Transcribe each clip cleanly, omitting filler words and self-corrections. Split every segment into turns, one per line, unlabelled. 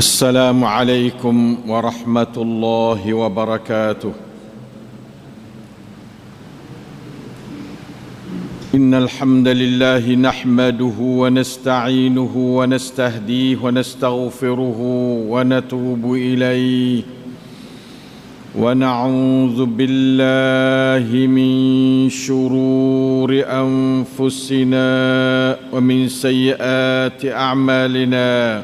السلام عليكم ورحمة الله وبركاته. إن الحمد لله نحمده ونستعينه ونستهديه ونستغفره ونتوب إليه، ونعوذ بالله من شرور أنفسنا ومن سيئات أعمالنا.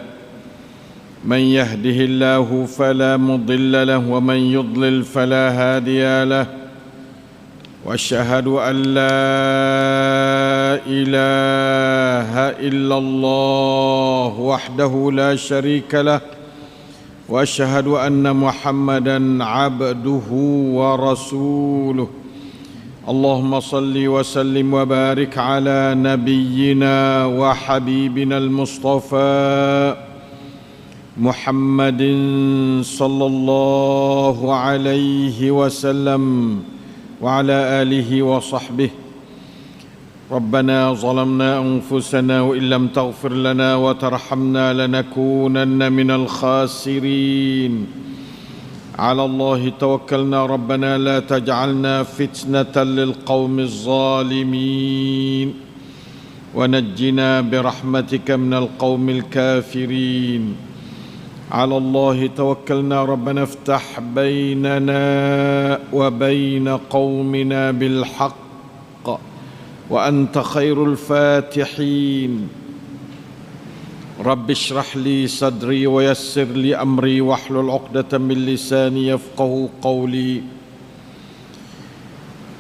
من يهده الله فلا مضل له ومن يضلل فلا هادي له، واشهد ان لا اله الا الله وحده لا شريك له، واشهد ان محمدا عبده ورسوله. اللهم صل وسلم وبارك على نبينا وحبيبنا المصطفى محمد صلى الله عليه وسلم وعلى آله وصحبه. ربنا ظلمنا أنفسنا وإن لم تغفر لنا وترحمنا لنكونن من الخاسرين. على الله توكلنا ربنا لا تجعلنا فتنة للقوم الظالمين، ونجنا برحمتك من القوم الكافرين. على الله توكلنا ربنا افتح بيننا وبين قومنا بالحق وأنت خير الفاتحين. رب اشرح لي صدري ويسر لي أمري واحلل عقدة من لساني يفقه قولي.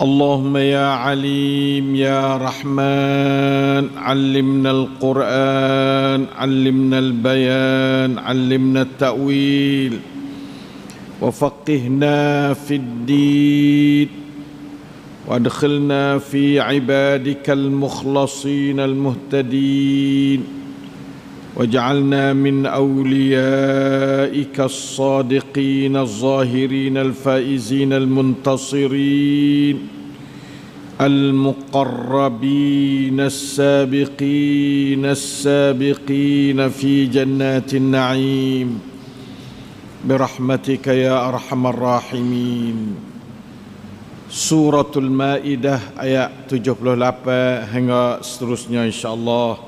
اللهم يا عليم يا رحمن علمنا القرآن، علمنا البيان، علمنا التأويل، وفقهنا في الدين، وادخلنا في عبادك المخلصين المهتدين، واجعلنا من أوليائك الصادقين الظاهرين الفائزين المنتصرين المقربين السابقين السابقين في جنات النعيم برحمتك يا أرحم الراحمين. Suratul Maidah ayat 78 hingga seterusnya insyaallah.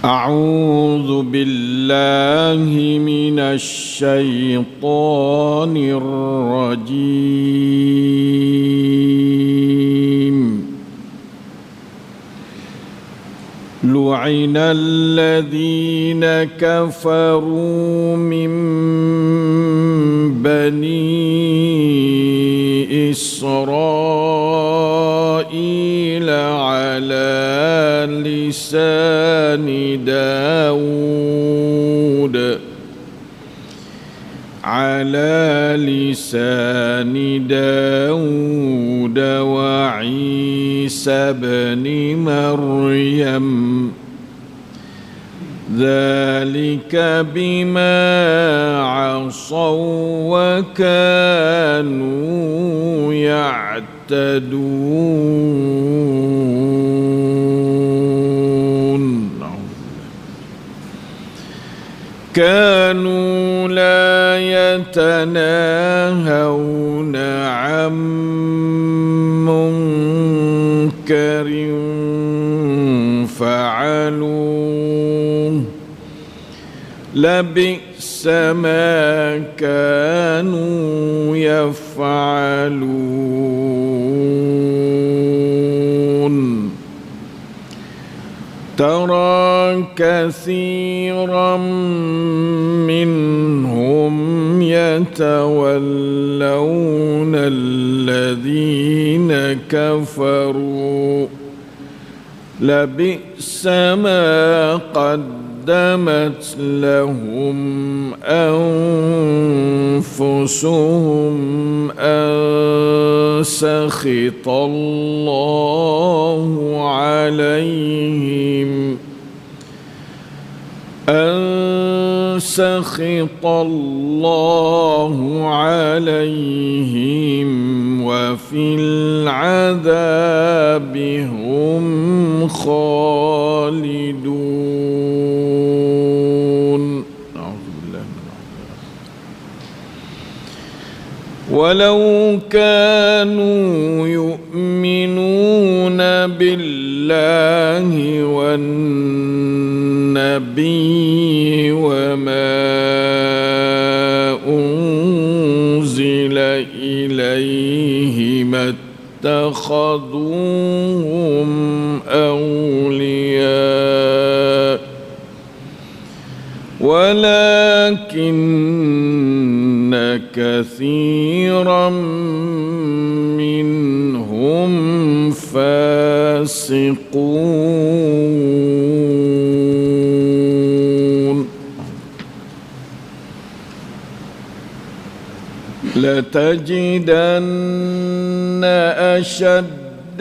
أعوذ بالله من الشيطان الرجيم. لعن الذين كفروا من بني إسرائيل على لسان داود وعيسى بن مريم، ذلك بما عصوا وكانوا يعتدون. كانوا لا يتناهون عن منكر فعلوه، لبئس ما كانوا يفعلون. ترى كثيرا منهم يتولون الذين كفروا، لبئس ما قدمت لهم أنفسهم أن سخط الله عليهم، سخط الله عليهم وفي العذاب هم خالدون. ولو كانوا يؤمنون بالله والنبي وما أنزل إليه ما اتخذوهم أولياء ولكن كثيرا منهم فاسقون. لتجدن أشد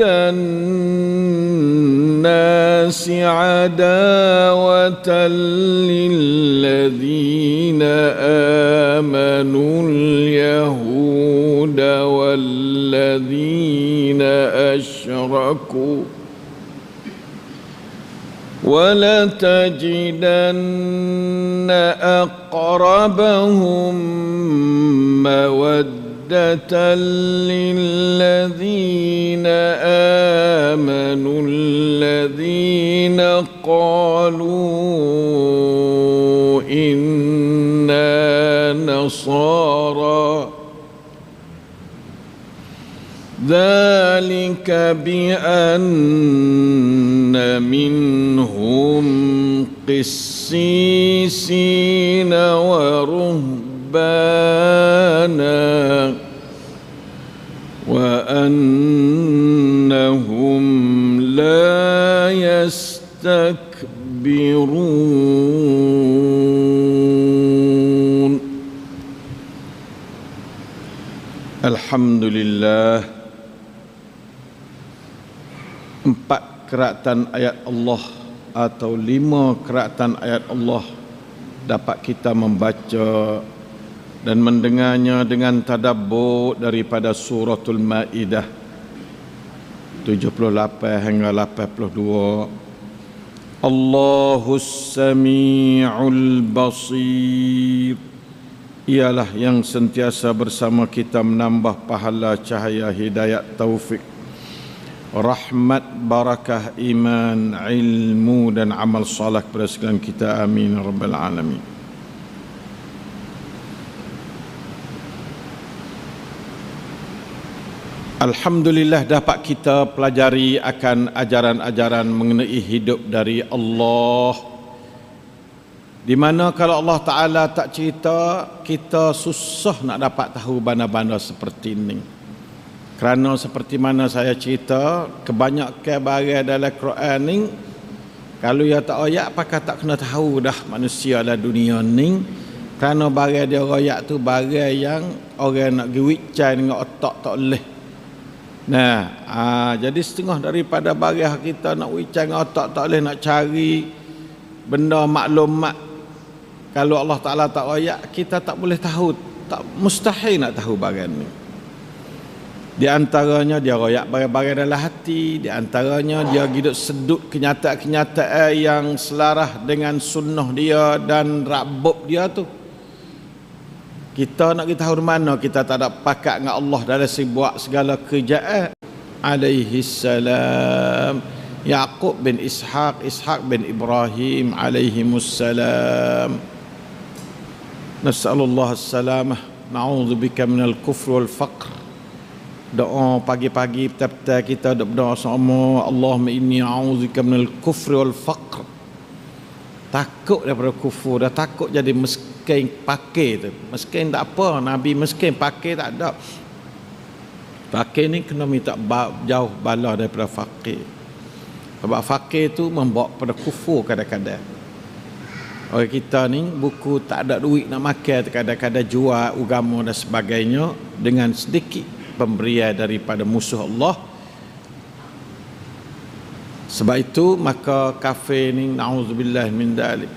الناس عداوة للذين آمنوا اليهود والذين أشركوا ولتجدن أقربهم مودة للذين آمنوا الذين قالوا إنا نصارى ذلك بأن منهم قسيسين ورهبانا وأنهم لا يستكبرون. الحمد لله. 4 keratan ayat Allah atau 5 keratan ayat Allah dapat kita membaca dan mendengarnya dengan tadabbur daripada suratul Maidah 78 hingga 82. Allahus Sami'ul Basir, ialah yang sentiasa bersama kita menambah pahala, cahaya, hidayat, taufik, rahmat, barakah, iman, ilmu dan amal salih kepada sekalian kita. Amin ya rabbal alamin. Alhamdulillah dapat kita pelajari akan ajaran-ajaran mengenai hidup dari Allah, di mana kalau Allah Ta'ala tak cerita, kita susah nak dapat tahu benda-benda seperti ini. Kerana seperti mana saya cerita, kebanyakan barang dalam Quran ni, kalau ia tak royak, pakai tak kena tahu dah manusia dalam dunia ni. Kerana barang dia royak tu barang yang orang nak gewicai dengan otak tak boleh. Nah, jadi setengah daripada barang kita nak wicai dengan otak tak boleh, nak cari benda maklumat. Kalau Allah Ta'ala tak royak, kita tak boleh tahu, tak mustahil nak tahu barang ni. Di antaranya dia royak barang-barang dalam hati, di antaranya dia hidup sedut kenyataan-kenyataan yang selarah dengan sunnah dia dan rabbub dia tu. Kita nak kita tahu mana kita tak ada pakat dengan Allah dalam buat segala kerjaan. Alaihi salam Yaqub bin Ishaq, Ishaq bin Ibrahim alaihimussalam. Nas'alullah as-salamah, na'udzubika minal kufri wal faqr. Doa pagi-pagi petang kita berdoa sama, Allahumma inni a'udzubika minal kufri wal faqr. Takut daripada kufur, dah takut jadi miskin pakai tu. Miskin tak apa, Nabi miskin pakai tak ada. Fakir ni kena minta jauh bala daripada fakir. Sebab fakir tu membawa pada kufur kadang-kadang. Orang kita ni buku tak ada duit nak makan, kadang-kadang jual agama dan sebagainya dengan sedikit pemberian daripada musuh Allah. Sebab itu maka kafir ni, na'udzubillah min dalik,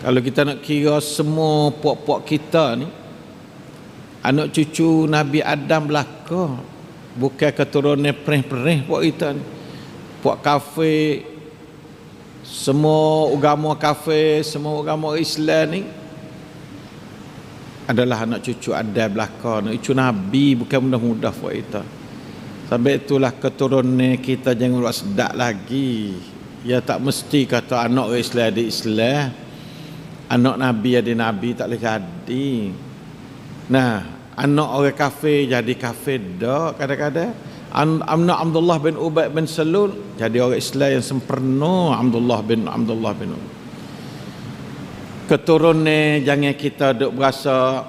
kalau kita nak kira semua puak-puak kita ni anak cucu Nabi Adam belaka, bukan keturunan perih-perih puak kita ni. puak kafe, semua agama kafe, semua agama Islam ni adalah anak cucu ada belakang, anak cucu Nabi, bukan mudah-mudah buat kita. Sampai itulah keturunan kita jangan buat sedak lagi. Ya tak mesti kata anak orang Islam ada Islam, anak Nabi ada Nabi, tak boleh jadi. Nah, anak orang kafir jadi kafir dah kadang-kadang. Anak Abdullah bin Ubay bin Salul jadi orang Islam yang sempurna. Abdullah bin Ubay. Keturunan jangan kita duk berasa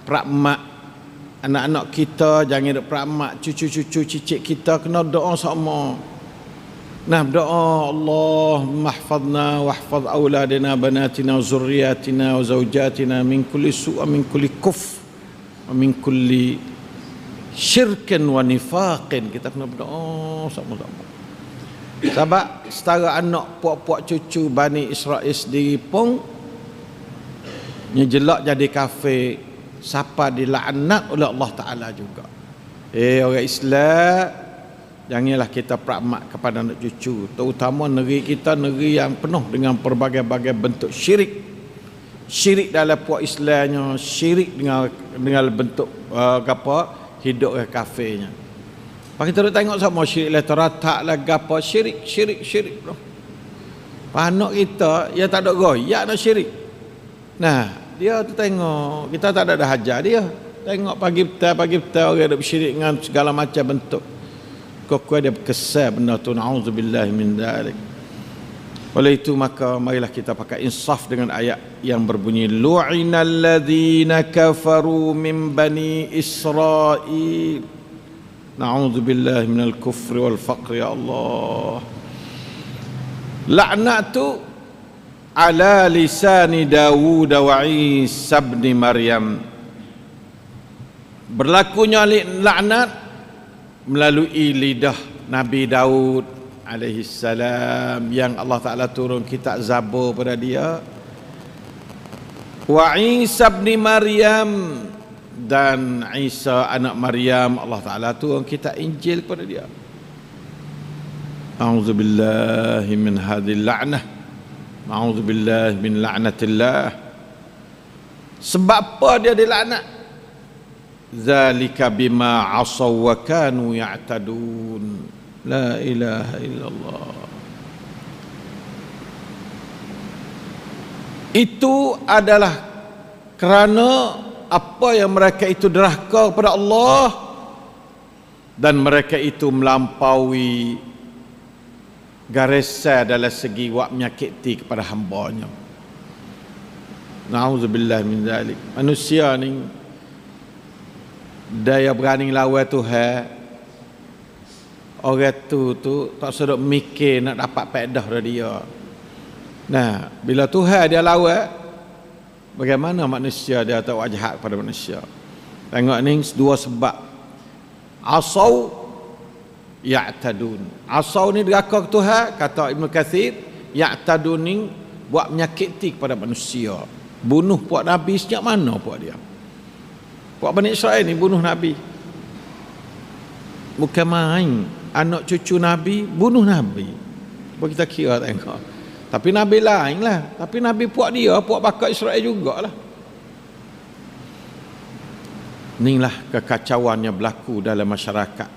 prakmak. Anak-anak kita jangan duk prakmak. Cucu-cucu cicit kita kena doa sama. Nah, doa Allah mahfazna wahfaz auladina banatina zurriyatina wa zawjatina min kulli su' min kulli kuf wa min kulli syirkin wa nifaqin. Kita kena berdoa sama-sama. Sebab setara anak puak-puak cucu Bani Israel sendiri pun nyejelak jadi kafir, siapa dilaknat oleh Allah Ta'ala juga. Orang Islam, janganlah kita prakmak kepada anak cucu, terutama negeri kita, negeri yang penuh dengan berbagai-bagai bentuk syirik. Syirik dalam puak Islamnya, syirik dengan bentuk hidup orang kafirnya. Pak kita tengok sama syirik lah, teratak lah apa syirik. Anak kita ya tak ada goyak nak syirik. Nah, dia tu tengok kita tak ada hajar dia. Tengok pagi petang orang ada bersyirik dengan segala macam bentuk. Kok dia berkesan benda tu, na'udzubillah min dzalik. Oleh itu maka marilah kita pakai insaf dengan ayat yang berbunyi lu'inal ladzina kafaru min bani Israil. Na'udzubillah minal kufri wal faqri ya Allah. Laknat tu ala lisani Dawud wa Isa bin Maryam. Berlakunya laknat melalui lidah Nabi Daud alaihi salam yang Allah Ta'ala turun kitab Zabur pada dia, wa Isa bin Maryam, dan Isa anak Maryam Allah Ta'ala turun kitab Injil kepada dia. A'udzubillahi min hadhil la'nah, a'udzubillahi min la'natillah. Sebab apa dia dilaknat? Zalika bima asaw wa kanu ya'tadun. La ilaha illallah. Itu adalah kerana apa yang mereka itu derhaka kepada Allah, dan mereka itu melampaui garisan dalam segi buat menyakiti kepada hamba-Nya. Na'udzubillah min zalik. Manusia ni daya berani lawan Tuhan. Orang tu tak sedap mikir nak dapat faedah dari dia. Nah, bila Tuhan dia lawan, bagaimana manusia dia tak jahat kepada manusia? Tengok ni dua sebab. Asau ya'tadun. Asau ni derhaka ke Tuhan, kata Ibnu Katsir, ya'tadun ni buat menyakiti kepada manusia. Bunuh puak Nabi sejak mana puak dia? Puak Bani Israel ni bunuh Nabi. Bukan main. Anak cucu Nabi bunuh Nabi. Cuba kita kira tengok. Tapi Nabi lain lah. Tapi Nabi puak dia, puak bakal Israel jugalah. Inilah kekacauan yang berlaku dalam masyarakat.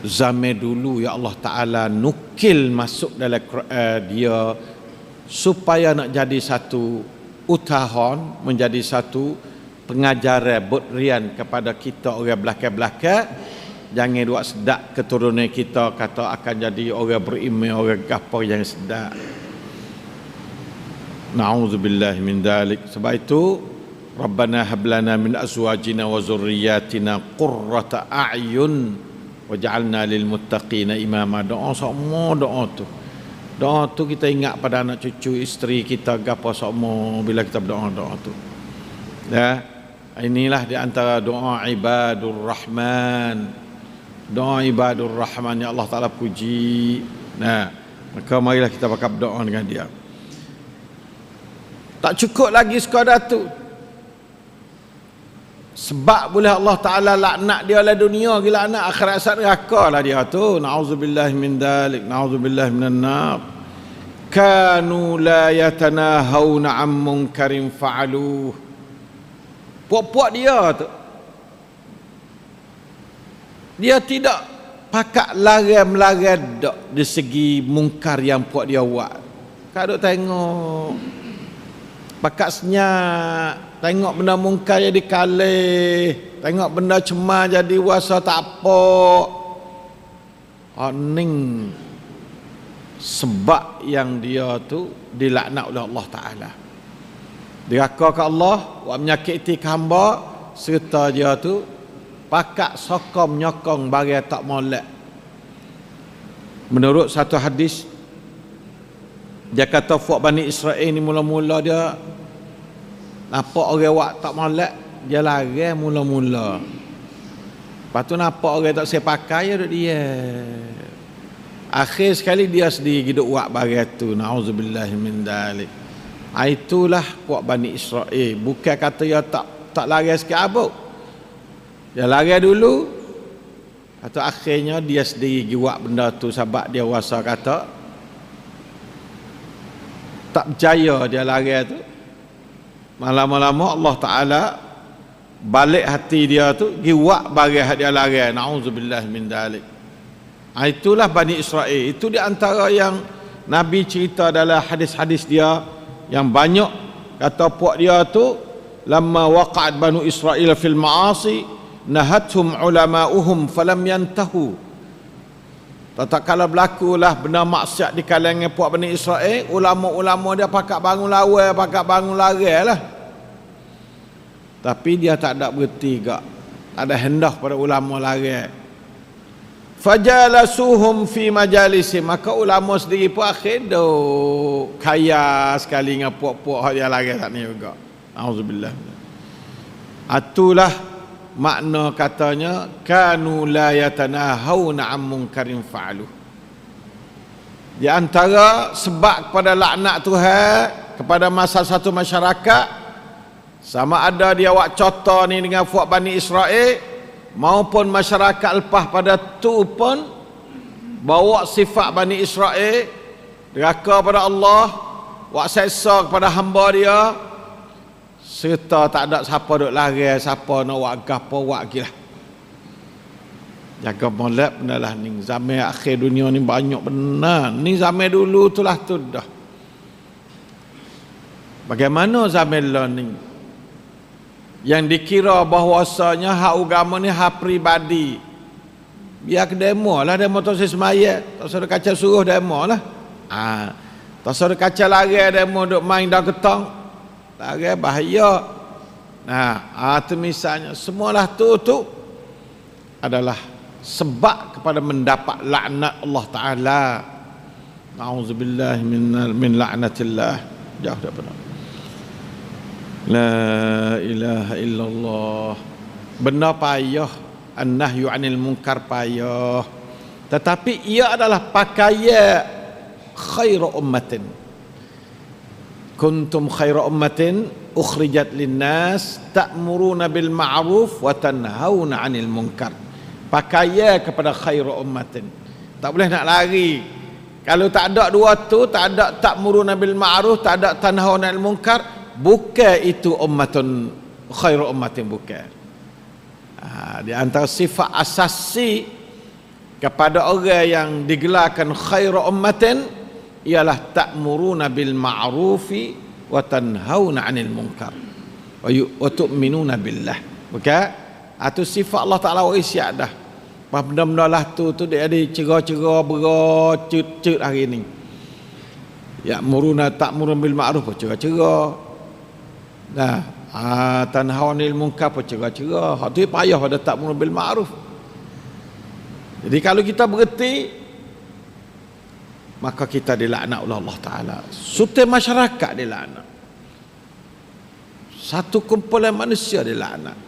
Zaman dulu ya Allah Ta'ala nukil masuk dalam Quran dia supaya nak jadi satu utahan, menjadi satu pengajaran botrian kepada kita orang belakang-belakang. Jangan buat sedak keturunan kita kata akan jadi orang beriman, orang gapo yang sedak. Na'udzubillahi min dzalik. Sebab itu Rabbana hab lana min azwajina wa zurriyyatina qurrata a'yun waj'alna lil muttaqina imama. Doa semua doa tu. Doa tu kita ingat pada anak cucu isteri kita gapo semua bila kita berdoa doa tu. Ya. Inilah di antara doa ibadur rahman. Doa ibadur rahman yang Allah Ta'ala puji. Nah, maka marilah kita pakai berdoa dengan dia. Tak cukup lagi sekadar tu. sebab boleh Allah Ta'ala laknat dia lah dunia, gila laknat akhirat asal neraka lah dia tu. Na'udzubillah min dalik, na'udzubillah minan nar. Kanu la yatanahawna an munkarin fa'aluh. Puak-puak dia tu, dia tidak pakat larang-melarang dak di segi mungkar yang puak dia buat. Kau duk tengok, pakat senyap, tengok benda mungkar jadi kalih, tengok benda cemar jadi wasa tak apa. Ning sebab yang dia tu dilaknat oleh Allah Ta'ala. Diraka ke Allah, buat menyakiti ke hamba, serta dia tu pakat sokong nyokong bagi tak molek. Menurut satu hadis, dia kata fuak Bani Israel ni mula-mula dia nampak orang wak tak molek, dia lari mula-mula. Lepas tu nampak orang tak saya pakai, dia duduk dia. Akhir sekali dia sendiri hidup wak bagi tu. Na'udzubillah min dalik. Itulah puak Bani Israel. Bukan kata dia tak lari sikit abuk. Dia lari dulu, atau akhirnya dia sendiri buat benda tu sebab dia rasa kata tak berjaya dia lari tu. Lama-lama Allah Ta'ala balik hati dia tu, buat bagi dia lari. Na'udzubillah min dalik. Itulah Bani Israel. Itu di antara yang Nabi cerita dalam hadis-hadis dia yang banyak. Kata puak dia tu, lamma waqa'at Banu Israel fil ma'asi nahathum ulama'uhum falam yantahu. Tatkala berlakulah benda maksiat di kalangan puak Bani Israel, ulama-ulama dia pakat bangun lawan, pakat bangun lari lah. Tapi dia tak ada berhenti gak, tak ada hendak pada ulama lari. Fajalasuhum fi majalisi, maka ulama sendiri pun akhir duk kaya sekali dengan puak-puak dia lari tak ni juga. Auzubillah. Itulah makna katanya kanu la yatanahawna an munkarin fa'alu. Di antara sebab kepada laknat Tuhan kepada masa satu masyarakat, sama ada dia wak contoh ni dengan fuak Bani Israel maupun masyarakat lepas pada tu pun bawa sifat Bani Israel, deraka pada Allah, wak seksa kepada hamba dia, serta tak ada siapa duk lari, siapa nak buat gapo buat gilah. Jaga molek benalah ni. Zaman akhir dunia ni banyak benar. Ni zaman dulu itulah tu dah. Bagaimana zaman lah ni? Yang dikira bahawasanya hak agama ni hak pribadi. Biar ke demo lah, demo tak semaya, tak suruh kaca suruh demo lah. Tak suruh kaca lari demo duk main dah ketang. Lari bahaya. Tu misalnya semualah tu adalah sebab kepada mendapat laknat Allah Ta'ala. Na'udzubillah min la'natillah. Jauh daripada la ilaha illallah. Benar payah, an-nahyu 'anil munkar payah, tetapi ia adalah pakaian khairu ummatin. Kuntum khairu ummatin ukhrijat linnas ta'muruna bil ma'ruf wa tanhauna 'anil munkar. Pakaian kepada khairu ummatin. Tak boleh nak lari. Kalau tak ada dua tu, tak ada ta'muruna bil ma'ruf, tak ada tanhauna 'anil munkar, bukan itu ummatun khairu ummatin, bukan. Di antara sifat asasi kepada orang yang digelarkan khairu ummatin ialah ta'muruna bil ma'rufi wa tanhauna 'anil munkar wa tu'minuna billah. Bukan? Itu sifat Allah Ta'ala wasiat dah. Benda-benda lah tu dia ada cerah-cerah berat cut hari ni. Ya muruna ta'muruna bil ma'ruf, cerah-cerah. Tanhaunil munkar pun cerah-cerah. Hak tu payah pada ta'muruna bil ma'ruf. Jadi kalau kita berhenti, maka kita dilaknat oleh Allah Ta'ala. Sutai masyarakat dilaknat. Satu kumpulan manusia dilaknat.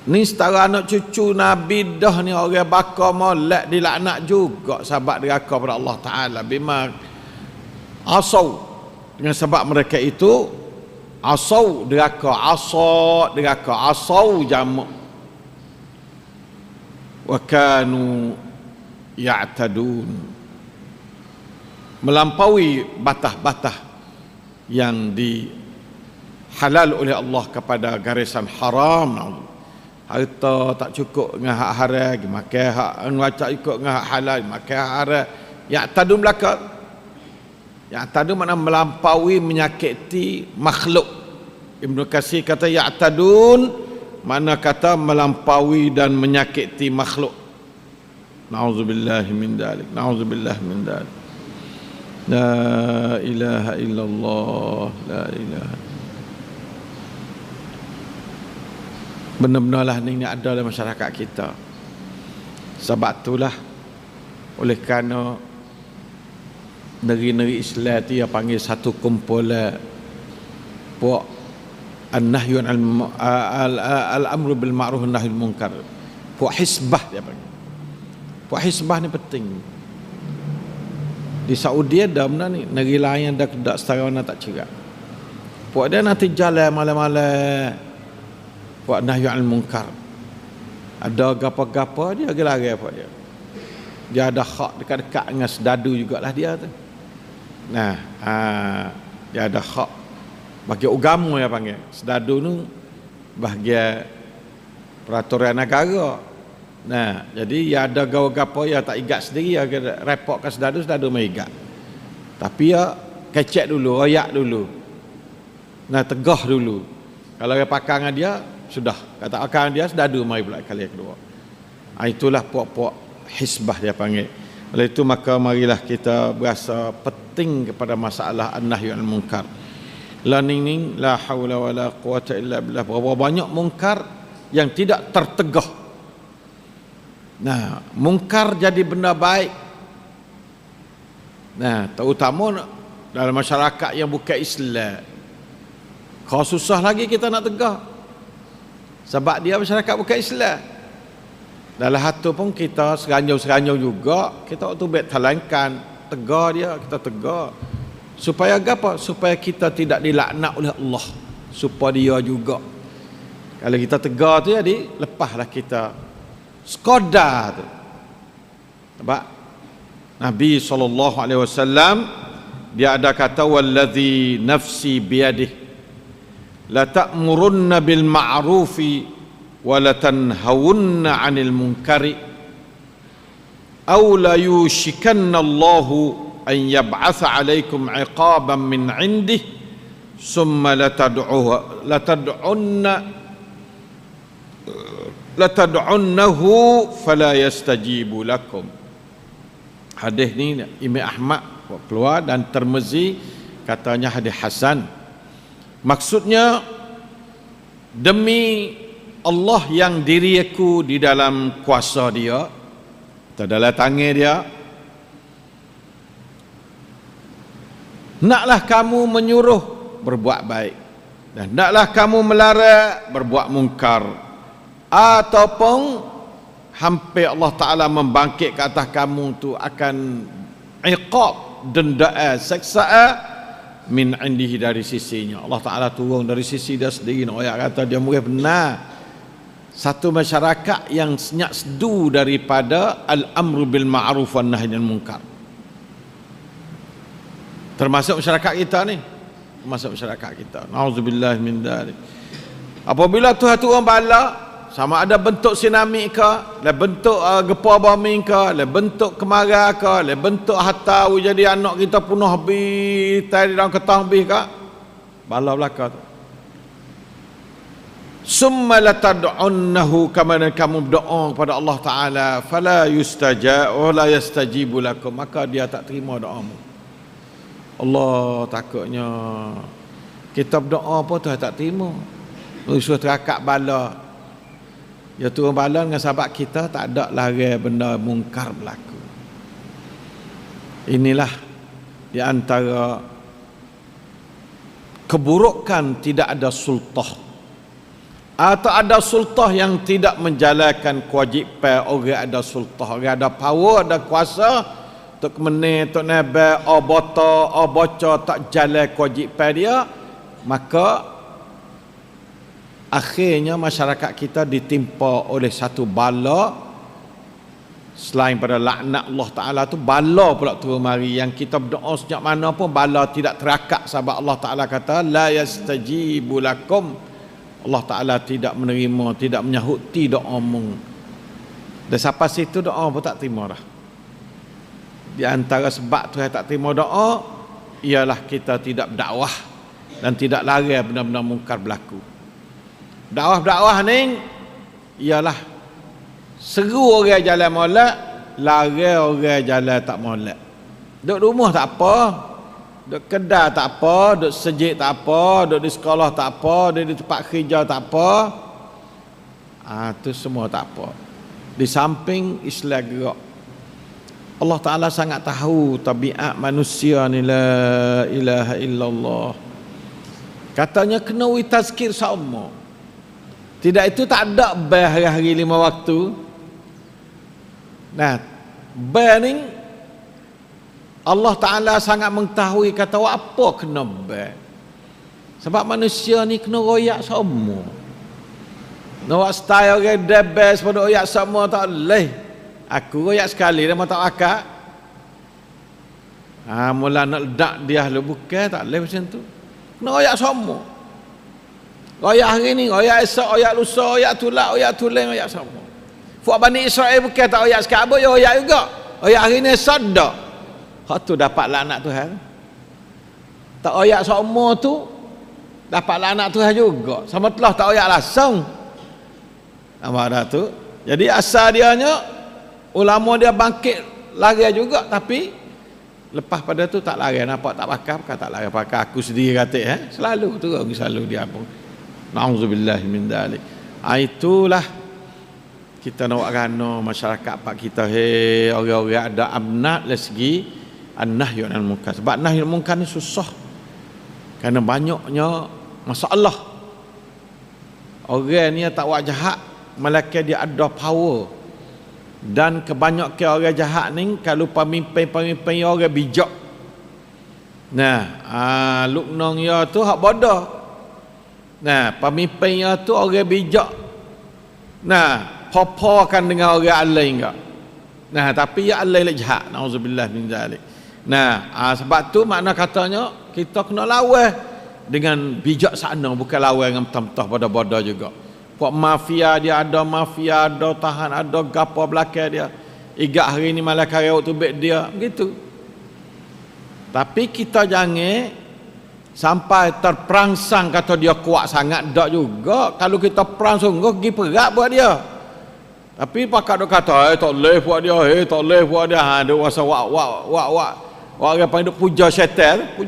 Ni setara anak cucu Nabi dah ni orang bakar molek dilaknat juga sebab diraka pada Allah Ta'ala. Bima asau, dengan sebab mereka itu Asau deraka, asa deraka, asau jamak. Wa kanu ya'tadun, melampaui batas-batas yang dihalal oleh Allah kepada garisan haram. Harta tak cukup dengan hak haram, makan hak tak cukup dengan hak halal, makan hak haram. Ya'tadun belaka. Ya'tadun makna melampaui, menyakiti makhluk. Ibnu Katsir kata ya'tadun makna kata melampaui dan menyakiti makhluk. Na'udzubillah min dalik, na'udzubillah min dalik. La ilaha illallah, la ilaha. Benar-benarlah ni ada dalam masyarakat kita. Sebab itulah oleh kerana negeri-negeri Islam tu dia panggil satu kumpulan puak an-nahyu al-amru bil ma'ruf an-nahyu anil munkar. Puak hisbah dia panggil. Puak hisbah ni penting. Di Saudi ada benda ni, negeri lain dah kedak setara mana tak cerak. Puak dia nanti jalan malam-malam, puak nahyu anil munkar. Ada gapa-gapa dia gelari apa dia. Dia ada hak dekat-dekat dengan sedadu jugalah dia tu. Nah, dia ada hak bagi agama dia panggil. Sedadu tu bahagian peraturan negara. Nah, jadi ya ada gawa-gapa ya tak igat sendiri, ya repot ke sedadu mai igat. Tapi ya kecek dulu, royak dulu. Nah, tegah dulu. Kalau dia pakai dengan dia sudah, kata akan dia sedadu mai pula kali kedua. Itulah puak-puak hisbah dia panggil. Oleh itu maka marilah kita berasa penting kepada masalah an-nahyu anil munkar. La ning la haula wala quwata illa billah. Berapa banyak munkar yang tidak tertegah. Nah, munkar jadi benda baik. Nah, terutama dalam masyarakat yang bukan Islam. Kalau susah lagi kita nak tegah. Sebab dia masyarakat bukan Islam. Dalam hatu pun kita seranjau-seranjau juga, kita waktu baik talangkan, tegar dia, kita tegar. Supaya apa? Supaya kita tidak dilaknat oleh Allah. Supaya dia juga. Kalau kita tegar tu jadi, lepaslah kita sekadar tu. Sebab Nabi SAW dia ada kata wallazi nafsi biyadih la ta'murunna bil ma'rufi wa la tanhawunna 'anil munkari aw la yushikanna Allahu an yab'atha 'alaikum 'iqaban min 'indih summa la tad'unnahu fala yastajibu lakum. Hadis ni Imam Ahmad keluar dan Tirmizi katanya hadis hasan. Maksudnya demi Allah yang diriku di dalam kuasa dia atau dalam tangan dia, naklah kamu menyuruh berbuat baik dan naklah kamu melarang berbuat mungkar, ataupun hampir Allah Ta'ala membangkit ke atas kamu tu akan iqab, dendaan, seksaan min indihi, dari sisinya. Allah Ta'ala turun dari sisi dia sendiri. Ayat kata dia murah benar. Satu masyarakat yang senyak sedu daripada al-amru bil ma'ruf wan nahy anil munkar. Termasuk masyarakat kita ni. Termasuk masyarakat kita. Nauzubillah min dzalik. Apabila Tuhan turun bala, sama ada bentuk tsunami ke, le bentuk gempa bumi ke, le bentuk kemarau ke, le bentuk harta jadi anak kita punah habis, tadi dalam ketah habis ke, bala belaka tu. Summa latad'unnahu, kama kamu berdoa kepada Allah Ta'ala, fala yustajabu la yastajibu lakum, maka dia tak terima doamu. Allah, takutnya kita berdoa apa Tuhan tak terima. Usul terakak bala. Ya turun bala dengan sahabat kita, tak ada larang benda mungkar berlaku. Inilah di antara keburukan tidak ada sultah, atau ada sultah yang tidak menjalankan kewajipan orang ada sultah, orang ada power, ada kuasa, tok meneh tok nabe obata obaca tak jalan kewajipan dia, maka akhirnya masyarakat kita ditimpa oleh satu bala. Selain pada laknat Allah Ta'ala tu, bala pula turun mari, yang kita berdoa sejak mana pun bala tidak terakak. Sebab Allah Ta'ala kata la yastajibu lakum, Allah Ta'ala tidak menerima, tidak menyahuti doa-mu. Dan sampai situ doa pun tak terima dah. Di antara sebab tu tak terima doa ialah kita tidak berdakwah dan tidak lari benda-benda mungkar berlaku. Dakwah ni ialah seru orang jalan molek, lari orang jalan tak molek. Duduk rumah tak apa, duduk kedai tak apa, duduk sejik tak apa, duduk di sekolah tak apa, duduk di tempat kerja tak apa. Tu semua tak apa. Di samping Islam gerak. Allah Ta'ala sangat tahu tabiat manusia ni, la ilaha illallah. Katanya kena tazkir sama. Tidak itu tak ada ber hari-hari 5 waktu. Nah, ber ni Allah Ta'ala sangat mengetahui kata apa kena ber. Sebab manusia ni kena royak sama. Nak style orang the best pada royak sama tak boleh. Aku royak sekali dah tak akak. Mula nak ledak dia lu bukan tak boleh macam tu. Kena royak sama. Royak hari ni, royak esok, royak lusa, royak tulak, royak tulen, royak sama. Fuak Bani Israel bukan tak royak sekali, ya royak juga. Royak hari ni esok dak. Hak tu dapat laknat Tuhan. Tak royak sama tu dapat laknat Tuhan juga. Sama telah tak royak langsung. Nampak dah tu. Jadi asal dianya ulama dia bangkit lari juga, tapi lepas pada tu tak lari. Nampak tak pakai tak lari pakai. Aku sendiri kata selalu tu orang selalu dia apa. Nauzubillah min dzalik. Itulah kita nak rana masyarakat pak kita orang-orang ada amnat dari segi an-nahyu anil munkar. Sebab nahyu munkar ni susah. Kerana banyaknya masalah. Orang ni tak buat jahat, malaikat dia ada power. Dan kebanyakan orang jahat ni kalau pemimpin-pemimpin orang bijak. Nah, luknong ya tu hak bodoh. Nah, pemimpin ya tu orang bijak. Nah, popokan dengan orang lain enggak. Nah, tapi ya Allah lagi jahat. Nauzubillah min zalik. Nah, sebab tu makna katanya kita kena lawan dengan bijaksana, bukan lawan dengan mentah-mentah bodoh-bodoh juga. Puak mafia dia ada, mafia ada, tahan ada, gapo belakang dia. Igak hari ni malah karya waktu baik dia, begitu. Tapi kita jangan sampai terperangsang kata dia kuat sangat, tak juga. Kalau kita perang sungguh, pergi perak buat dia. Tapi pakak dia kata, tak boleh buat dia, tak boleh buat dia. Dia rasa wak. Orang panggil puja syaitan,